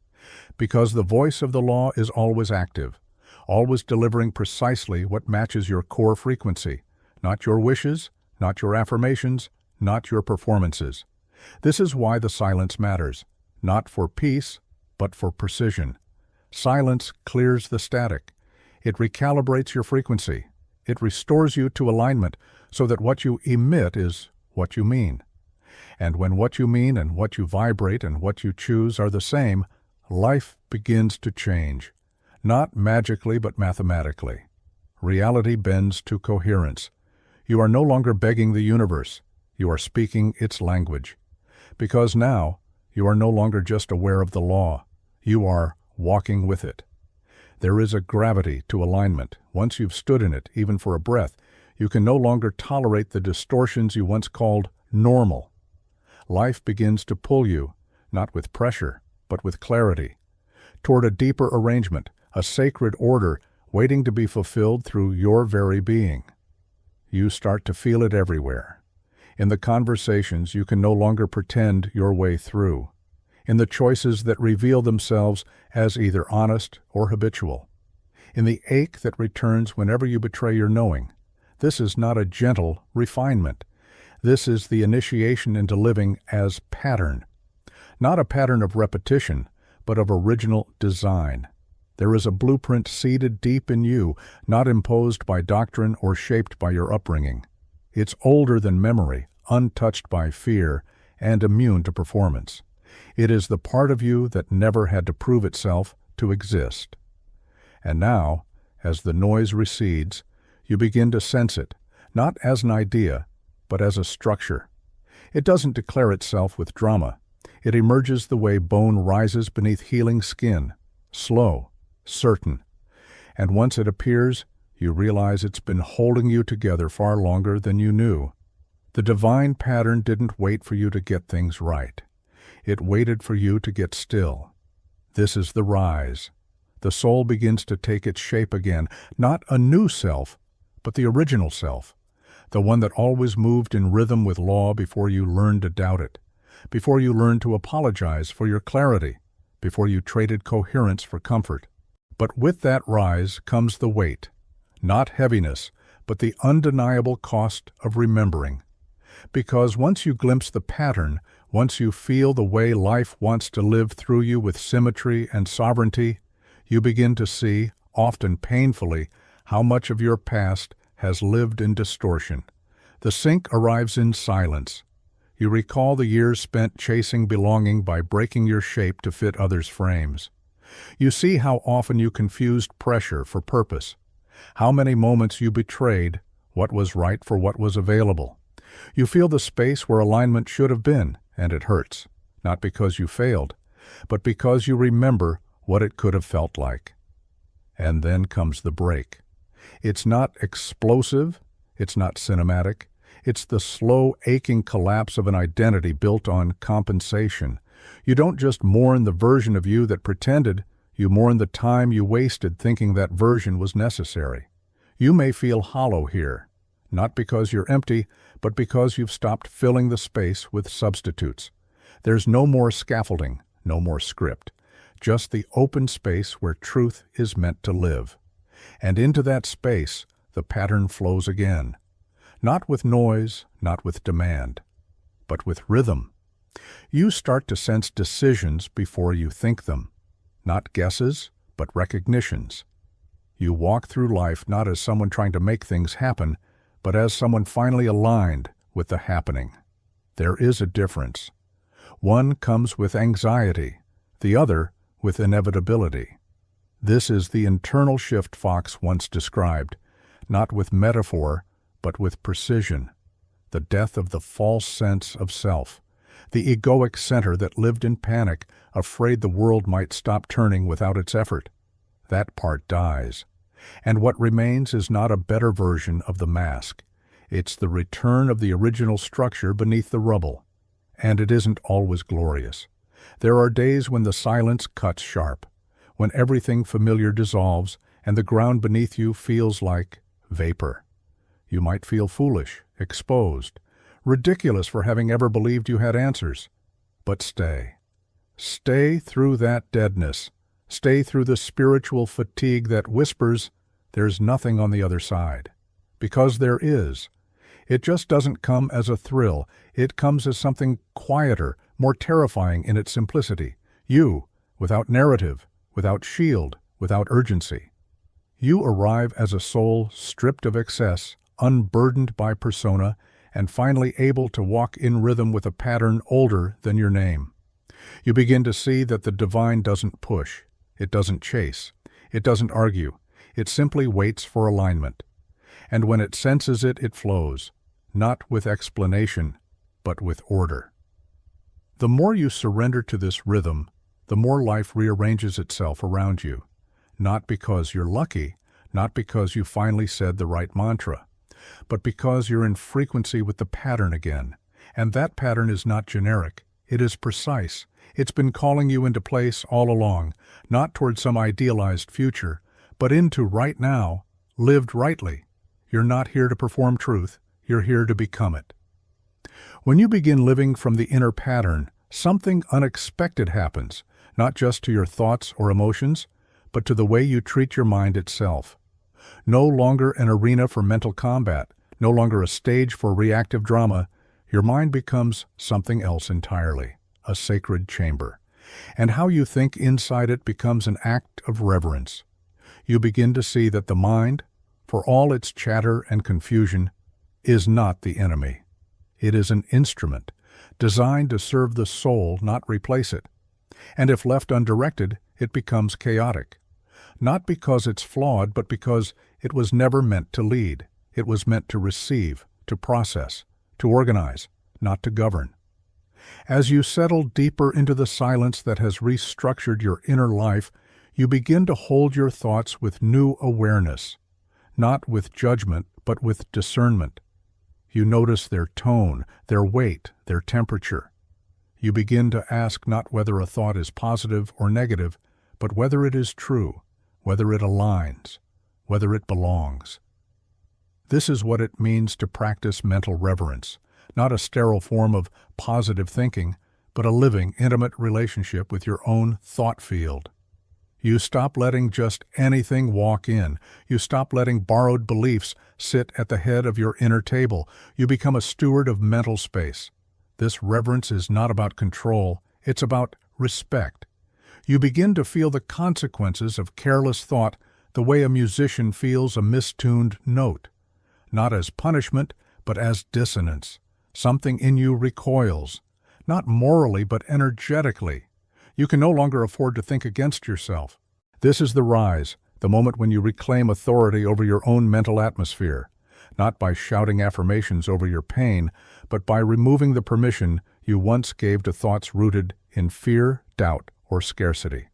Because the voice of the law is always active, always delivering precisely what matches your core frequency, not your wishes, not your affirmations, not your performances. This is why the silence matters, not for peace, but for precision. Silence clears the static. It recalibrates your frequency. It restores you to alignment so that what you emit is what you mean. And when what you mean and what you vibrate and what you choose are the same, life begins to change. Not magically, but mathematically. Reality bends to coherence. You are no longer begging the universe. You are speaking its language. Because now, you are no longer just aware of the law. You are walking with it. There is a gravity to alignment. Once you've stood in it, even for a breath, you can no longer tolerate the distortions you once called normal. Life begins to pull you, not with pressure, but with clarity, toward a deeper arrangement, a sacred order waiting to be fulfilled through your very being. You start to feel it everywhere. In the conversations you can no longer pretend your way through. In the choices that reveal themselves as either honest or habitual. In the ache that returns whenever you betray your knowing. This is not a gentle refinement. This is the initiation into living as pattern. Not a pattern of repetition, but of original design. There is a blueprint seated deep in you, not imposed by doctrine or shaped by your upbringing. It's older than memory, untouched by fear, and immune to performance. It is the part of you that never had to prove itself to exist. And now, as the noise recedes, you begin to sense it, not as an idea, but as a structure. It doesn't declare itself with drama. It emerges the way bone rises beneath healing skin, slow, certain. And once it appears, you realize it's been holding you together far longer than you knew. The divine pattern didn't wait for you to get things right. It waited for you to get still. This is the rise. The soul begins to take its shape again, not a new self, but the original self, the one that always moved in rhythm with law before you learned to doubt it, before you learned to apologize for your clarity, before you traded coherence for comfort. But with that rise comes the weight, not heaviness, but the undeniable cost of remembering. Because once you glimpse the pattern, once you feel the way life wants to live through you with symmetry and sovereignty, you begin to see, often painfully, how much of your past has lived in distortion. The sink arrives in silence. You recall the years spent chasing belonging by breaking your shape to fit others' frames. You see how often you confused pressure for purpose, how many moments you betrayed what was right for what was available. You feel the space where alignment should have been, and it hurts, not because you failed, but because you remember what it could have felt like. And then comes the break. It's not explosive, it's not cinematic, it's the slow, aching collapse of an identity built on compensation. You don't just mourn the version of you that pretended, you mourn the time you wasted thinking that version was necessary. You may feel hollow here, not because you're empty, but because you've stopped filling the space with substitutes. There's no more scaffolding, no more script, just the open space where truth is meant to live. And into that space, the pattern flows again. Not with noise, not with demand, but with rhythm. You start to sense decisions before you think them. Not guesses, but recognitions. You walk through life not as someone trying to make things happen, but as someone finally aligned with the happening. There is a difference. One comes with anxiety, the other with inevitability. This is the internal shift Fox once described, not with metaphor, but with precision. The death of the false sense of self, the egoic center that lived in panic, afraid the world might stop turning without its effort. That part dies. And what remains is not a better version of the mask. It's the return of the original structure beneath the rubble. And it isn't always glorious. There are days when the silence cuts sharp, when everything familiar dissolves and the ground beneath you feels like vapor. You might feel foolish, exposed, ridiculous for having ever believed you had answers. But stay. Stay through that deadness. Stay through the spiritual fatigue that whispers, there's nothing on the other side. Because there is. It just doesn't come as a thrill. It comes as something quieter, more terrifying in its simplicity. You, without narrative, without shield, without urgency. You arrive as a soul stripped of excess, unburdened by persona, and finally able to walk in rhythm with a pattern older than your name. You begin to see that the divine doesn't push, it doesn't chase, it doesn't argue, it simply waits for alignment. And when it senses it, it flows, not with explanation, but with order. The more you surrender to this rhythm, the more life rearranges itself around you. Not because you're lucky, not because you finally said the right mantra, but because you're in frequency with the pattern again. And that pattern is not generic, it is precise. It's been calling you into place all along, not toward some idealized future, but into right now, lived rightly. You're not here to perform truth, you're here to become it. When you begin living from the inner pattern, something unexpected happens, not just to your thoughts or emotions, but to the way you treat your mind itself. No longer an arena for mental combat, no longer a stage for reactive drama, Your mind becomes something else entirely, a sacred chamber. And how you think inside it becomes an act of reverence. You begin to see that the mind, for all its chatter and confusion, is not the enemy. It is an instrument, designed to serve the soul, not replace it. And if left undirected, it becomes chaotic. Not because it's flawed, but because it was never meant to lead. It was meant to receive, to process, to organize, not to govern. As you settle deeper into the silence that has restructured your inner life, you begin to hold your thoughts with new awareness, not with judgment, but with discernment. You notice their tone, their weight, their temperature. You begin to ask not whether a thought is positive or negative, but whether it is true, whether it aligns, whether it belongs. This is what it means to practice mental reverence, not a sterile form of positive thinking, but a living, intimate relationship with your own thought field. You stop letting just anything walk in. You stop letting borrowed beliefs sit at the head of your inner table. You become a steward of mental space. This reverence is not about control, it's about respect. You begin to feel the consequences of careless thought the way a musician feels a mistuned note. Not as punishment, but as dissonance. Something in you recoils, not morally but energetically. You can no longer afford to think against yourself. This is the rise, the moment when you reclaim authority over your own mental atmosphere, not by shouting affirmations over your pain, but by removing the permission you once gave to thoughts rooted in fear, doubt, or scarcity.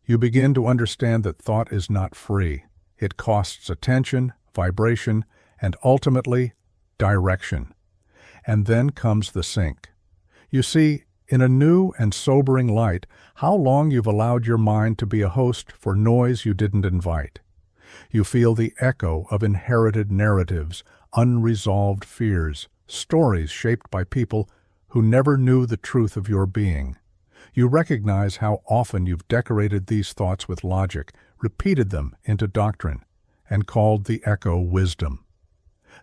You begin to understand that thought is not free. It costs attention, vibration, and ultimately, direction. And then comes the sink. You see, in a new and sobering light, how long you've allowed your mind to be a host for noise you didn't invite. You feel the echo of inherited narratives, unresolved fears, stories shaped by people who never knew the truth of your being. You recognize how often you've decorated these thoughts with logic, repeated them into doctrine, and called the echo wisdom.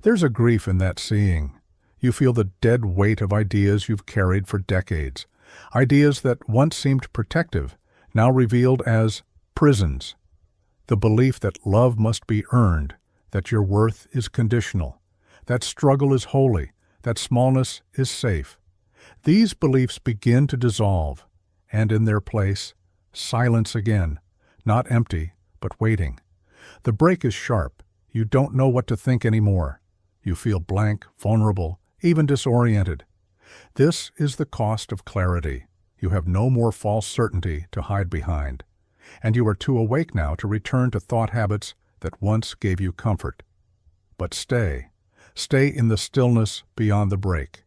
There's a grief in that seeing. You feel the dead weight of ideas you've carried for decades, ideas that once seemed protective, now revealed as prisons. The belief that love must be earned, that your worth is conditional, that struggle is holy, that smallness is safe. These beliefs begin to dissolve, and in their place, silence again, not empty, but waiting. The break is sharp. You don't know what to think anymore. You feel blank, vulnerable, even disoriented. This is the cost of clarity. You have no more false certainty to hide behind, and you are too awake now to return to thought habits that once gave you comfort. But stay in the stillness beyond the break,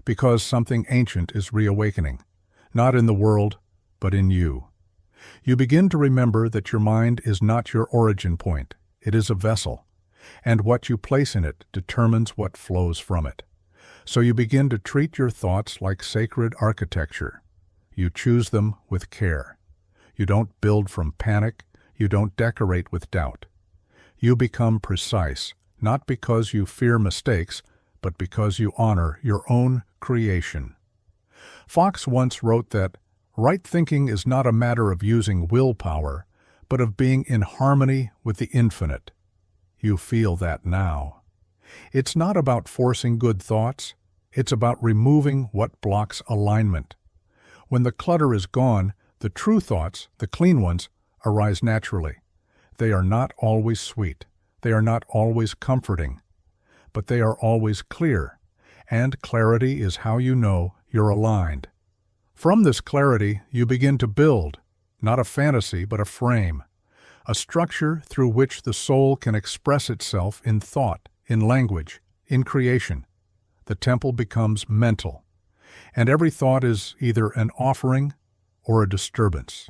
because something ancient is reawakening, not in the world, but in you. You begin to remember that your mind is not your origin point, it is a vessel, and what you place in it determines what flows from it. So you begin to treat your thoughts like sacred architecture. You choose them with care. You don't build from panic. You don't decorate with doubt. You become precise, not because you fear mistakes, but because you honor your own creation. Fox once wrote that right thinking is not a matter of using willpower, but of being in harmony with the infinite. You feel that now. It's not about forcing good thoughts. It's about removing what blocks alignment. When the clutter is gone, the true thoughts, the clean ones, arise naturally. They are not always sweet. They are not always comforting. But they are always clear. And clarity is how you know you're aligned. From this clarity, you begin to build, not a fantasy, but a frame. A structure through which the soul can express itself in thought, in language, in creation. The temple becomes mental, and every thought is either an offering or a disturbance.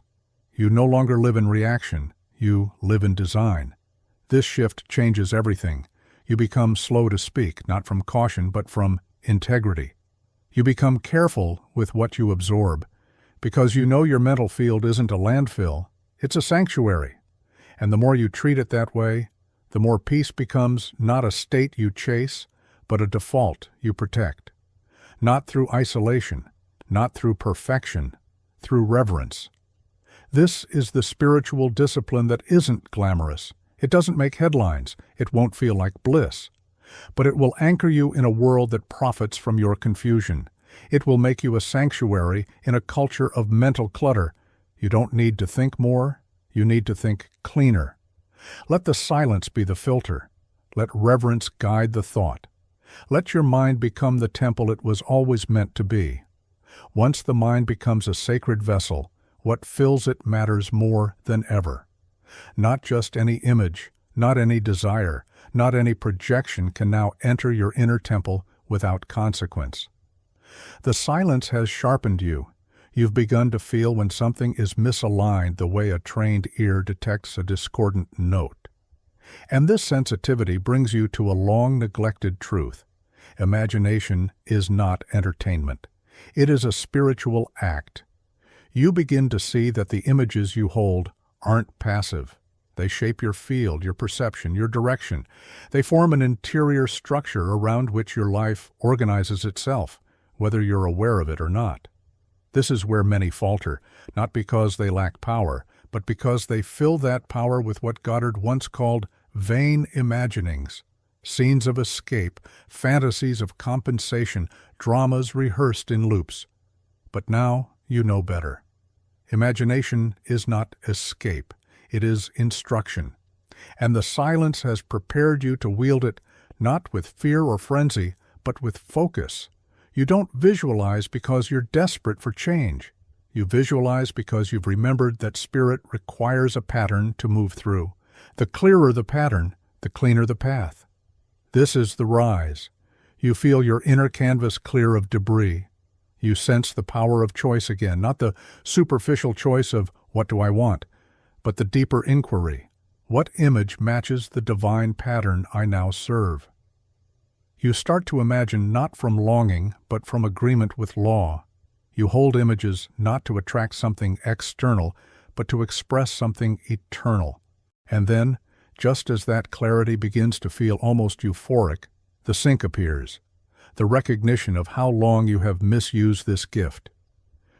You no longer live in reaction, you live in design. This shift changes everything. You become slow to speak, not from caution, but from integrity. You become careful with what you absorb, because you know your mental field isn't a landfill, it's a sanctuary. And the more you treat it that way, the more peace becomes not a state you chase, but a default you protect. not through isolation, not through perfection, through reverence. This is the spiritual discipline that isn't glamorous. It doesn't make headlines. It won't feel like bliss. But it will anchor you in a world that profits from your confusion. It will make you a sanctuary in a culture of mental clutter. You don't need to think more. You need to think cleaner. Let the silence be the filter. Let reverence guide the thought. Let your mind become the temple it was always meant to be. Once the mind becomes a sacred vessel, what fills it matters more than ever. Not just any image, not any desire, not any projection can now enter your inner temple without consequence. The silence has sharpened you. You've begun to feel when something is misaligned the way a trained ear detects a discordant note. And this sensitivity brings you to a long-neglected truth. Imagination is not entertainment. It is a spiritual act. You begin to see that the images you hold aren't passive. They shape your field, your perception, your direction. They form an interior structure around which your life organizes itself, whether you're aware of it or not. This is where many falter, not because they lack power, but because they fill that power with what Goddard once called vain imaginings, scenes of escape, fantasies of compensation, dramas rehearsed in loops. But now you know better. Imagination is not escape, it is instruction. And the silence has prepared you to wield it not with fear or frenzy, but with focus. You don't visualize because you're desperate for change. You visualize because you've remembered that spirit requires a pattern to move through. The clearer the pattern, the cleaner the path. This is the rise. You feel your inner canvas clear of debris. You sense the power of choice again, not the superficial choice of what do I want, but the deeper inquiry. What image matches the divine pattern I now serve? You start to imagine not from longing, but from agreement with law. You hold images not to attract something external, but to express something eternal. And then, just as that clarity begins to feel almost euphoric, the sync appears, the recognition of how long you have misused this gift.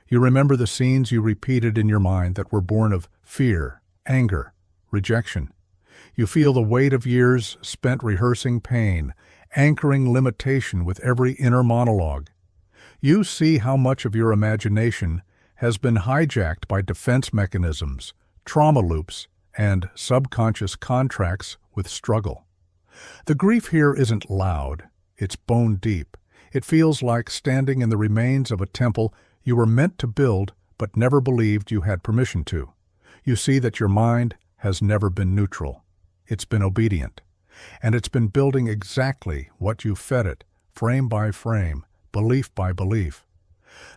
You remember the scenes you repeated in your mind that were born of fear, anger, rejection. You feel the weight of years spent rehearsing pain, anchoring limitation with every inner monologue. You see how much of your imagination has been hijacked by defense mechanisms, trauma loops, and subconscious contracts with struggle. The grief here isn't loud, it's bone deep. It feels like standing in the remains of a temple you were meant to build but never believed you had permission to. You see that your mind has never been neutral. It's been obedient. And it's been building exactly what you fed it, frame by frame, belief by belief.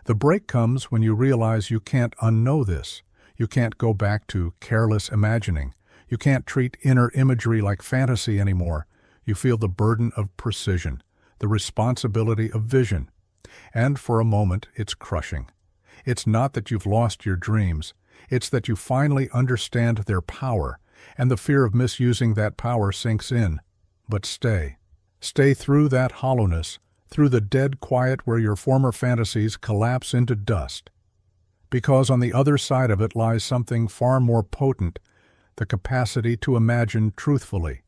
The break comes when you realize you can't unknow this. You can't go back to careless imagining. You can't treat inner imagery like fantasy anymore. You feel the burden of precision, the responsibility of vision. And for a moment, it's crushing. It's not that you've lost your dreams. It's that you finally understand their power, and the fear of misusing that power sinks in. But stay. Stay through that hollowness, through the dead quiet where your former fantasies collapse into dust. Because on the other side of it lies something far more potent, the capacity to imagine truthfully.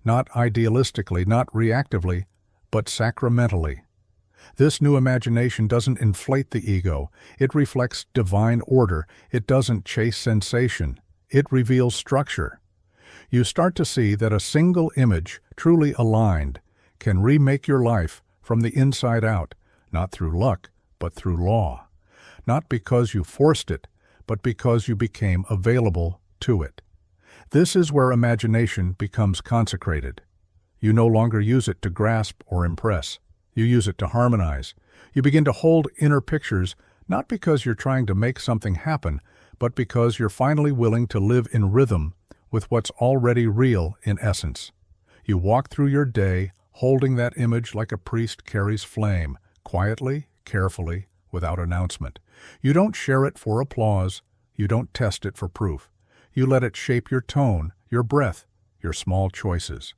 Not idealistically, not reactively, but sacramentally. This new imagination doesn't inflate the ego. It reflects divine order. It doesn't chase sensation. It reveals structure. You start to see that a single image, truly aligned, can remake your life from the inside out, not through luck, but through law. Not because you forced it, but because you became available to it. This is where imagination becomes consecrated. You no longer use it to grasp or impress. You use it to harmonize. You begin to hold inner pictures, not because you're trying to make something happen, but because you're finally willing to live in rhythm with what's already real in essence. You walk through your day holding that image like a priest carries flame, quietly, carefully, without announcement. You don't share it for applause. You don't test it for proof. You let it shape your tone, your breath, your small choices.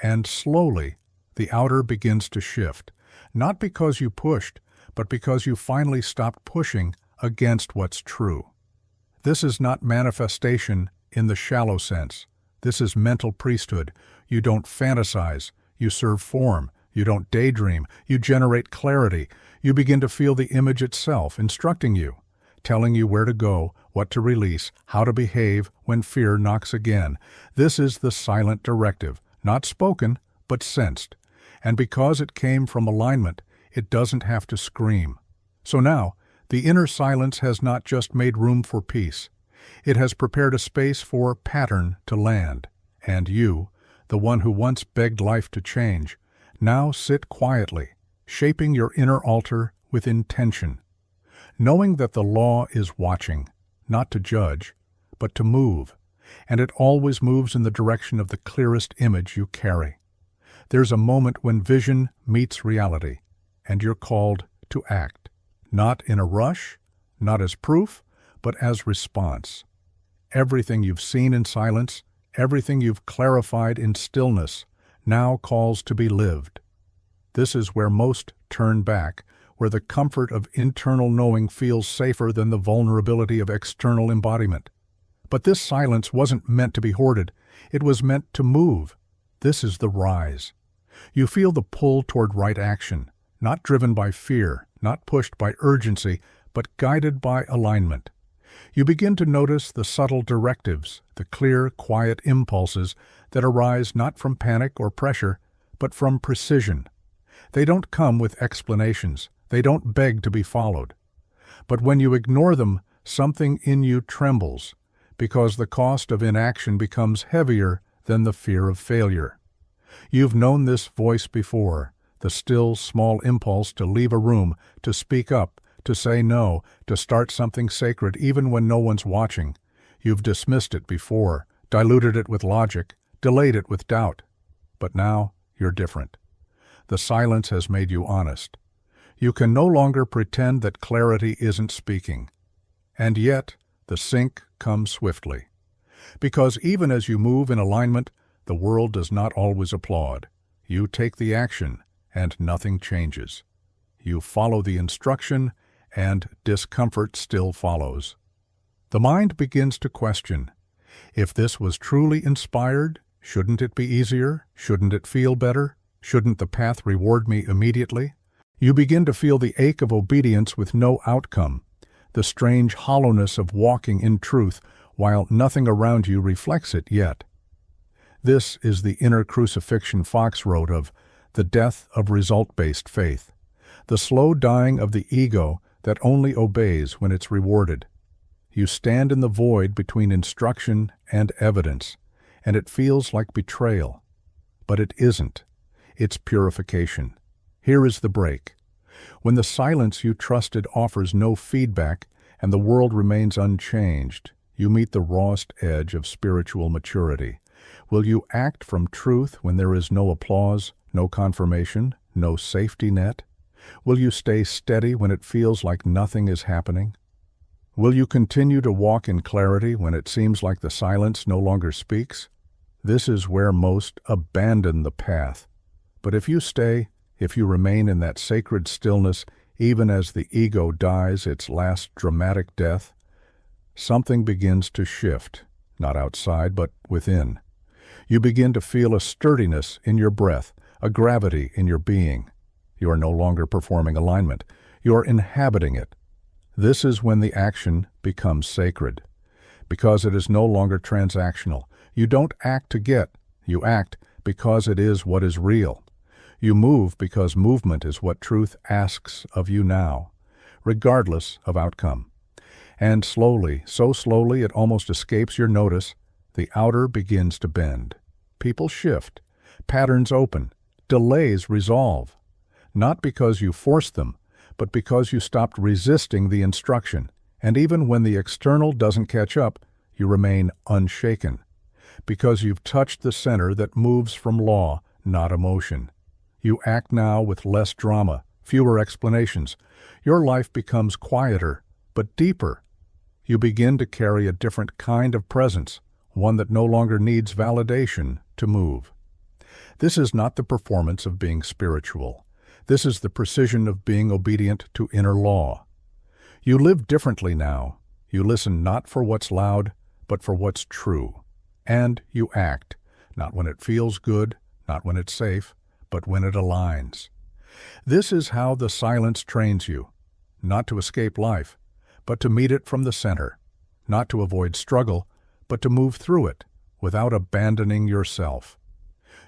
And slowly, the outer begins to shift. Not because you pushed, but because you finally stopped pushing against what's true. This is not manifestation in the shallow sense. This is mental priesthood. You don't fantasize. You serve form. You don't daydream. You generate clarity. You begin to feel the image itself instructing you, telling you where to go, what to release, how to behave when fear knocks again. This is the silent directive, not spoken, but sensed. And because it came from alignment, it doesn't have to scream. So now, the inner silence has not just made room for peace. It has prepared a space for pattern to land. And you, the one who once begged life to change, now sit quietly, shaping your inner altar with intention, knowing that the law is watching, not to judge, but to move, and it always moves in the direction of the clearest image you carry. There's a moment when vision meets reality, and you're called to act, not in a rush, not as proof, but as response. Everything you've seen in silence, everything you've clarified in stillness, now calls to be lived. This is where most turn back, where the comfort of internal knowing feels safer than the vulnerability of external embodiment. But this silence wasn't meant to be hoarded. It was meant to move. This is the rise. You feel the pull toward right action, not driven by fear, not pushed by urgency, but guided by alignment. You begin to notice the subtle directives, the clear, quiet impulses that arise not from panic or pressure, but from precision. They don't come with explanations. They don't beg to be followed. But when you ignore them, something in you trembles, because the cost of inaction becomes heavier than the fear of failure. You've known this voice before, the still, small impulse to leave a room, to speak up, to say no, to start something sacred even when no one's watching. You've dismissed it before, diluted it with logic, delayed it with doubt. But now you're different. The silence has made you honest. You can no longer pretend that clarity isn't speaking. And yet, the sync comes swiftly. Because even as you move in alignment, the world does not always applaud. You take the action, and nothing changes. You follow the instruction, and discomfort still follows. The mind begins to question. If this was truly inspired, shouldn't it be easier? Shouldn't it feel better? Shouldn't the path reward me immediately? You begin to feel the ache of obedience with no outcome, the strange hollowness of walking in truth while nothing around you reflects it yet. This is the inner crucifixion Fox wrote of, the death of result-based faith, the slow dying of the ego that only obeys when it's rewarded. You stand in the void between instruction and evidence, and it feels like betrayal. But it isn't. It's purification. Here is the break. When the silence you trusted offers no feedback and the world remains unchanged, you meet the rawest edge of spiritual maturity. Will you act from truth when there is no applause, no confirmation, no safety net? Will you stay steady when it feels like nothing is happening? Will you continue to walk in clarity when it seems like the silence no longer speaks? This is where most abandon the path. But if you stay, if you remain in that sacred stillness, even as the ego dies its last dramatic death, something begins to shift, not outside, but within. You begin to feel a sturdiness in your breath, a gravity in your being. You are no longer performing alignment. You are inhabiting it. This is when the action becomes sacred, because it is no longer transactional. You don't act to get, you act because it is what is real. You move because movement is what truth asks of you now, regardless of outcome. And slowly, so slowly it almost escapes your notice, the outer begins to bend. People shift, patterns open, delays resolve. Not because you forced them, but because you stopped resisting the instruction. And even when the external doesn't catch up, you remain unshaken. Because you've touched the center that moves from law, not emotion. You act now with less drama, fewer explanations. Your life becomes quieter, but deeper. You begin to carry a different kind of presence, one that no longer needs validation to move. This is not the performance of being spiritual. This is the precision of being obedient to inner law. You live differently now. You listen not for what's loud, but for what's true. And you act, not when it feels good, not when it's safe, but when it aligns. This is how the silence trains you, not to escape life, but to meet it from the center, not to avoid struggle, but to move through it without abandoning yourself.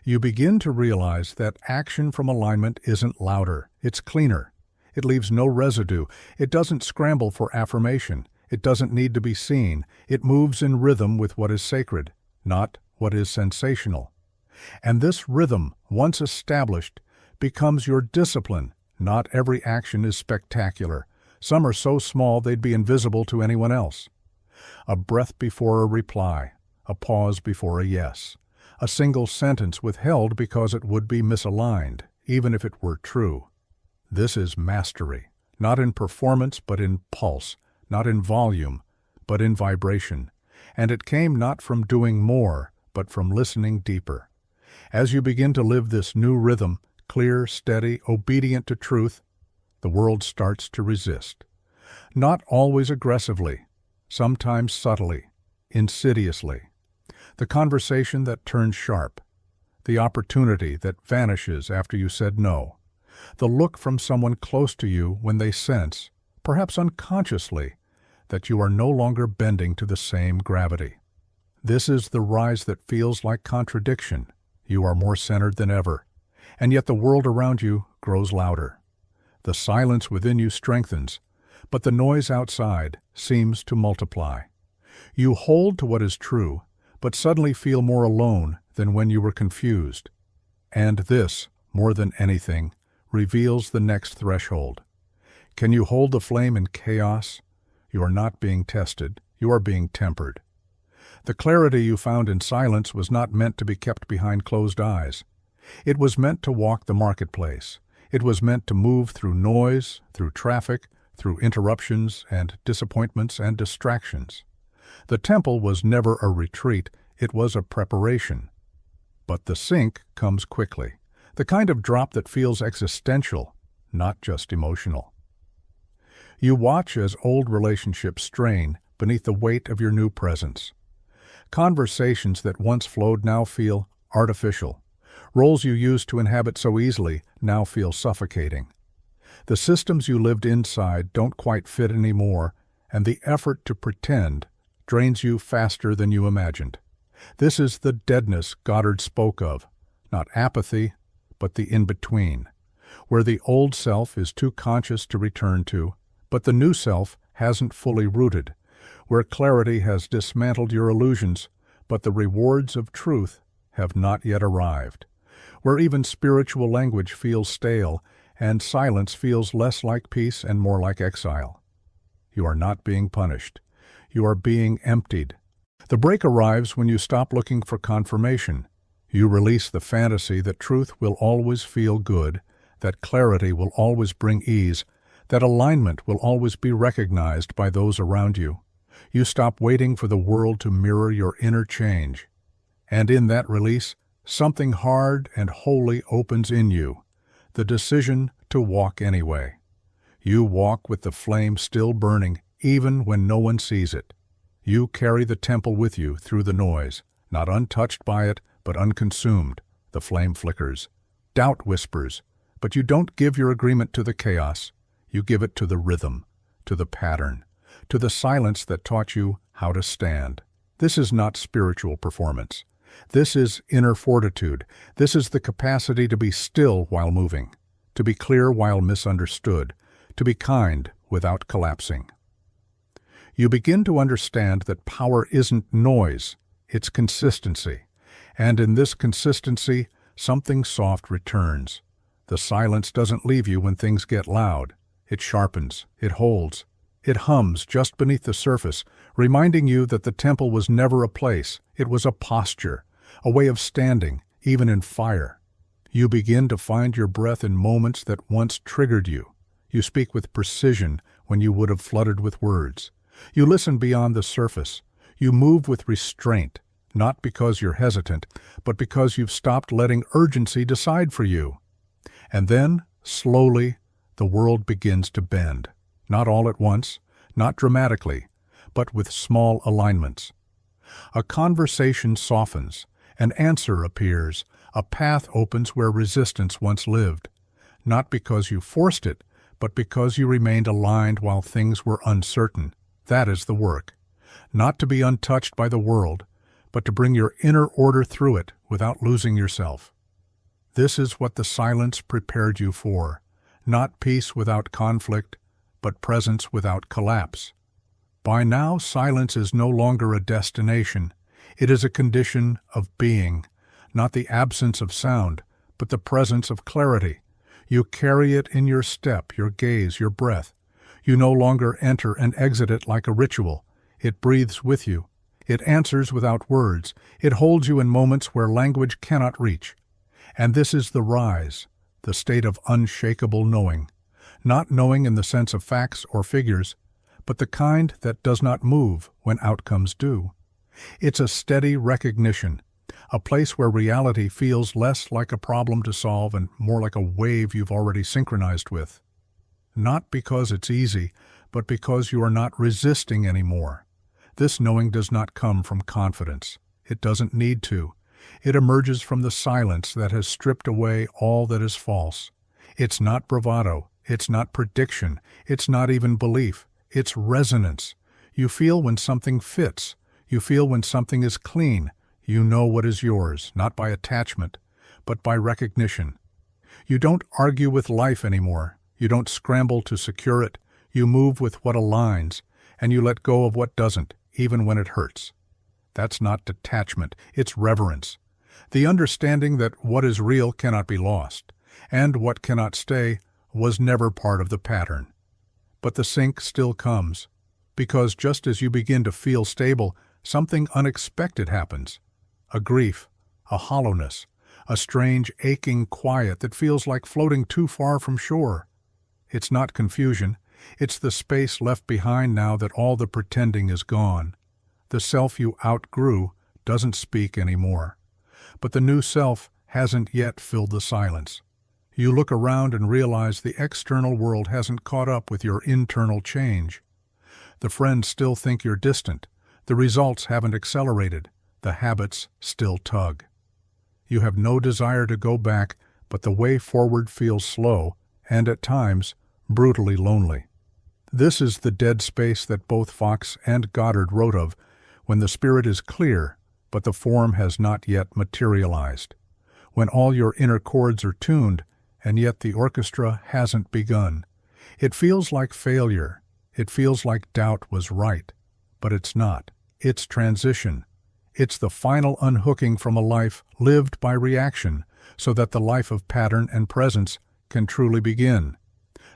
You begin to realize that action from alignment isn't louder, it's cleaner. It leaves no residue. It doesn't scramble for affirmation. It doesn't need to be seen. It moves in rhythm with what is sacred, not what is sensational. And this rhythm, once established, becomes your discipline. Not every action is spectacular. Some are so small they'd be invisible to anyone else. A breath before a reply, a pause before a yes, a single sentence withheld because it would be misaligned, even if it were true. This is mastery, not in performance but in pulse, not in volume but in vibration. And it came not from doing more, but from listening deeper. As you begin to live this new rhythm, clear, steady, obedient to truth, the world starts to resist. Not always aggressively, sometimes subtly, insidiously. The conversation that turns sharp, the opportunity that vanishes after you said no, the look from someone close to you when they sense, perhaps unconsciously, that you are no longer bending to the same gravity. This is the rise that feels like contradiction. You are more centered than ever, and yet the world around you grows louder. The silence within you strengthens, but the noise outside seems to multiply. You hold to what is true, but suddenly feel more alone than when you were confused. And this, more than anything, reveals the next threshold. Can you hold the flame in chaos? You are not being tested, you are being tempered. The clarity you found in silence was not meant to be kept behind closed eyes. It was meant to walk the marketplace. It was meant to move through noise, through traffic, through interruptions and disappointments and distractions. The temple was never a retreat, it was a preparation. But the sink comes quickly, the kind of drop that feels existential, not just emotional. You watch as old relationships strain beneath the weight of your new presence. Conversations that once flowed now feel artificial. Roles you used to inhabit so easily now feel suffocating. The systems you lived inside don't quite fit anymore, and the effort to pretend drains you faster than you imagined. This is the deadness Goddard spoke of, not apathy, but the in-between, where the old self is too conscious to return to, but the new self hasn't fully rooted, where clarity has dismantled your illusions, but the rewards of truth have not yet arrived, where even spiritual language feels stale and silence feels less like peace and more like exile. You are not being punished. You are being emptied. The break arrives when you stop looking for confirmation. You release the fantasy that truth will always feel good, that clarity will always bring ease, that alignment will always be recognized by those around you. You stop waiting for the world to mirror your inner change. And in that release, something hard and holy opens in you, the decision to walk anyway. You walk with the flame still burning, even when no one sees it. You carry the temple with you through the noise, not untouched by it, but unconsumed. The flame flickers. Doubt whispers, but you don't give your agreement to the chaos. You give it to the rhythm, to the pattern, to the silence that taught you how to stand. This is not spiritual performance. This is inner fortitude. This is the capacity to be still while moving, to be clear while misunderstood, to be kind without collapsing. You begin to understand that power isn't noise, it's consistency. And in this consistency, something soft returns. The silence doesn't leave you when things get loud. It sharpens, it holds, it hums just beneath the surface, reminding you that the temple was never a place, it was a posture, a way of standing, even in fire. You begin to find your breath in moments that once triggered you. You speak with precision when you would have flooded with words. You listen beyond the surface. You move with restraint, not because you're hesitant, but because you've stopped letting urgency decide for you. And then, Slowly, the world begins to bend. Not all at once, not dramatically, but with small alignments. A conversation softens, an answer appears, a path opens where resistance once lived. Not because you forced it, but because you remained aligned while things were uncertain. That is the work. Not to be untouched by the world, but to bring your inner order through it without losing yourself. This is what the silence prepared you for. Not peace without conflict, but presence without collapse. By now, silence is no longer a destination. It is a condition of being, not the absence of sound, but the presence of clarity. You carry it in your step, your gaze, your breath. You no longer enter and exit it like a ritual. It breathes with you. It answers without words. It holds you in moments where language cannot reach. And this is the rise, the state of unshakable knowing. Not knowing in the sense of facts or figures, but the kind that does not move when outcomes do. It's a steady recognition, a place where reality feels less like a problem to solve and more like a wave you've already synchronized with. Not because it's easy, but because you are not resisting anymore. This knowing does not come from confidence. It doesn't need to. It emerges from the silence that has stripped away all that is false. It's not bravado. It's not prediction. It's not even belief. It's resonance. You feel when something fits. You feel when something is clean. You know what is yours, not by attachment, but by recognition. You don't argue with life anymore. You don't scramble to secure it. You move with what aligns, and you let go of what doesn't, even when it hurts. That's not detachment. It's reverence. The understanding that what is real cannot be lost, and what cannot stay was never part of the pattern. But the sink still comes, because just as you begin to feel stable, something unexpected happens. A grief, a hollowness, a strange aching quiet that feels like floating too far from shore. It's not confusion. It's the space left behind now that all the pretending is gone. The self you outgrew doesn't speak anymore. But the new self hasn't yet filled the silence. You look around and realize the external world hasn't caught up with your internal change. The friends still think you're distant. The results haven't accelerated. The habits still tug. You have no desire to go back, but the way forward feels slow and, at times, brutally lonely. This is the dead space that both Fox and Goddard wrote of, when the spirit is clear, but the form has not yet materialized. When all your inner chords are tuned, and yet the orchestra hasn't begun. It feels like failure. It feels like doubt was right. But it's not. It's transition. It's the final unhooking from a life lived by reaction, so that the life of pattern and presence can truly begin.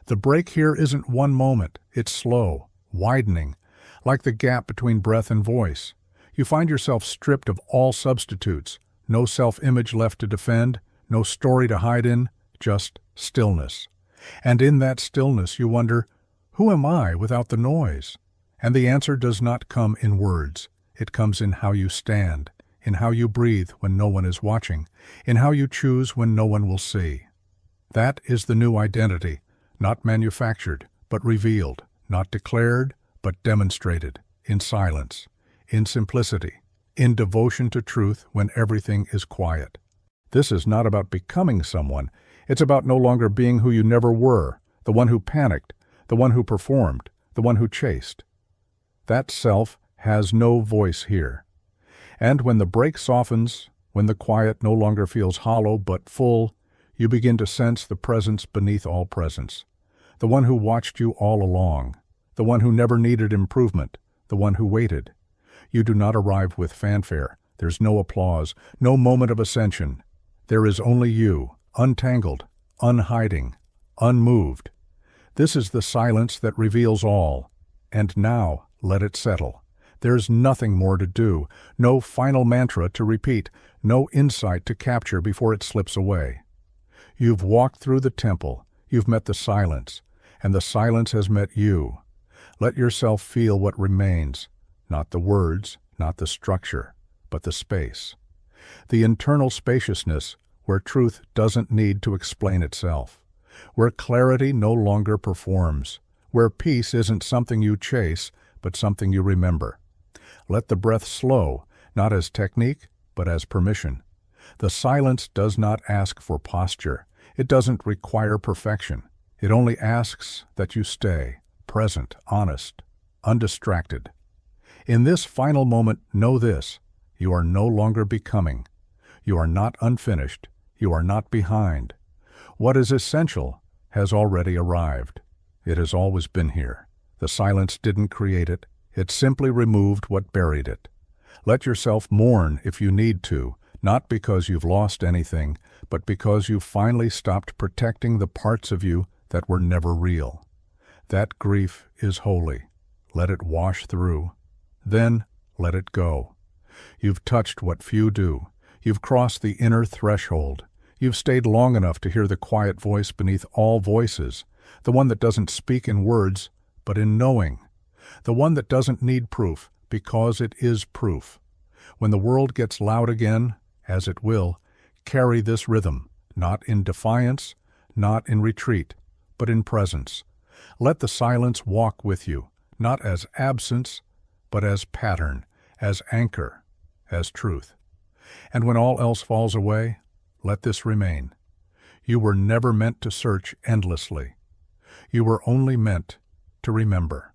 The break here isn't one moment. It's slow, widening, like the gap between breath and voice. You find yourself stripped of all substitutes, no self-image left to defend, no story to hide in, just stillness. And in that stillness you wonder, who am I without the noise? And the answer does not come in words. It comes in how you stand, in how you breathe when no one is watching, in how you choose when no one will see. That is the new identity, not manufactured, but revealed, not declared, but demonstrated, in silence, in simplicity, in devotion to truth when everything is quiet. This is not about becoming someone. It's about no longer being who you never were, the one who panicked, the one who performed, the one who chased. That self has no voice here. And when the break softens, when the quiet no longer feels hollow but full, you begin to sense the presence beneath all presence. The one who watched you all along, the one who never needed improvement, the one who waited. You do not arrive with fanfare. There's no applause, no moment of ascension. There is only you, untangled, unhiding, unmoved. This is the silence that reveals all. And now, let it settle. There's nothing more to do, no final mantra to repeat, no insight to capture before it slips away. You've walked through the temple, you've met the silence, and the silence has met you. Let yourself feel what remains, not the words, not the structure, but the space. The internal spaciousness where truth doesn't need to explain itself, where clarity no longer performs, where peace isn't something you chase, but something you remember. Let the breath slow, not as technique, but as permission. The silence does not ask for posture. It doesn't require perfection. It only asks that you stay, present, honest, undistracted. In this final moment, know this: you are no longer becoming. You are not unfinished. You are not behind. What is essential has already arrived. It has always been here. The silence didn't create it. It simply removed what buried it. Let yourself mourn if you need to, not because you've lost anything, but because you finally stopped protecting the parts of you that were never real. That grief is holy. Let it wash through. Then let it go. You've touched what few do. You've crossed the inner threshold. You've stayed long enough to hear the quiet voice beneath all voices, the one that doesn't speak in words, but in knowing, the one that doesn't need proof, because it is proof. When the world gets loud again, as it will, carry this rhythm, not in defiance, not in retreat, but in presence. Let the silence walk with you, not as absence, but as pattern, as anchor, as truth. And when all else falls away, let this remain. You were never meant to search endlessly. You were only meant to remember.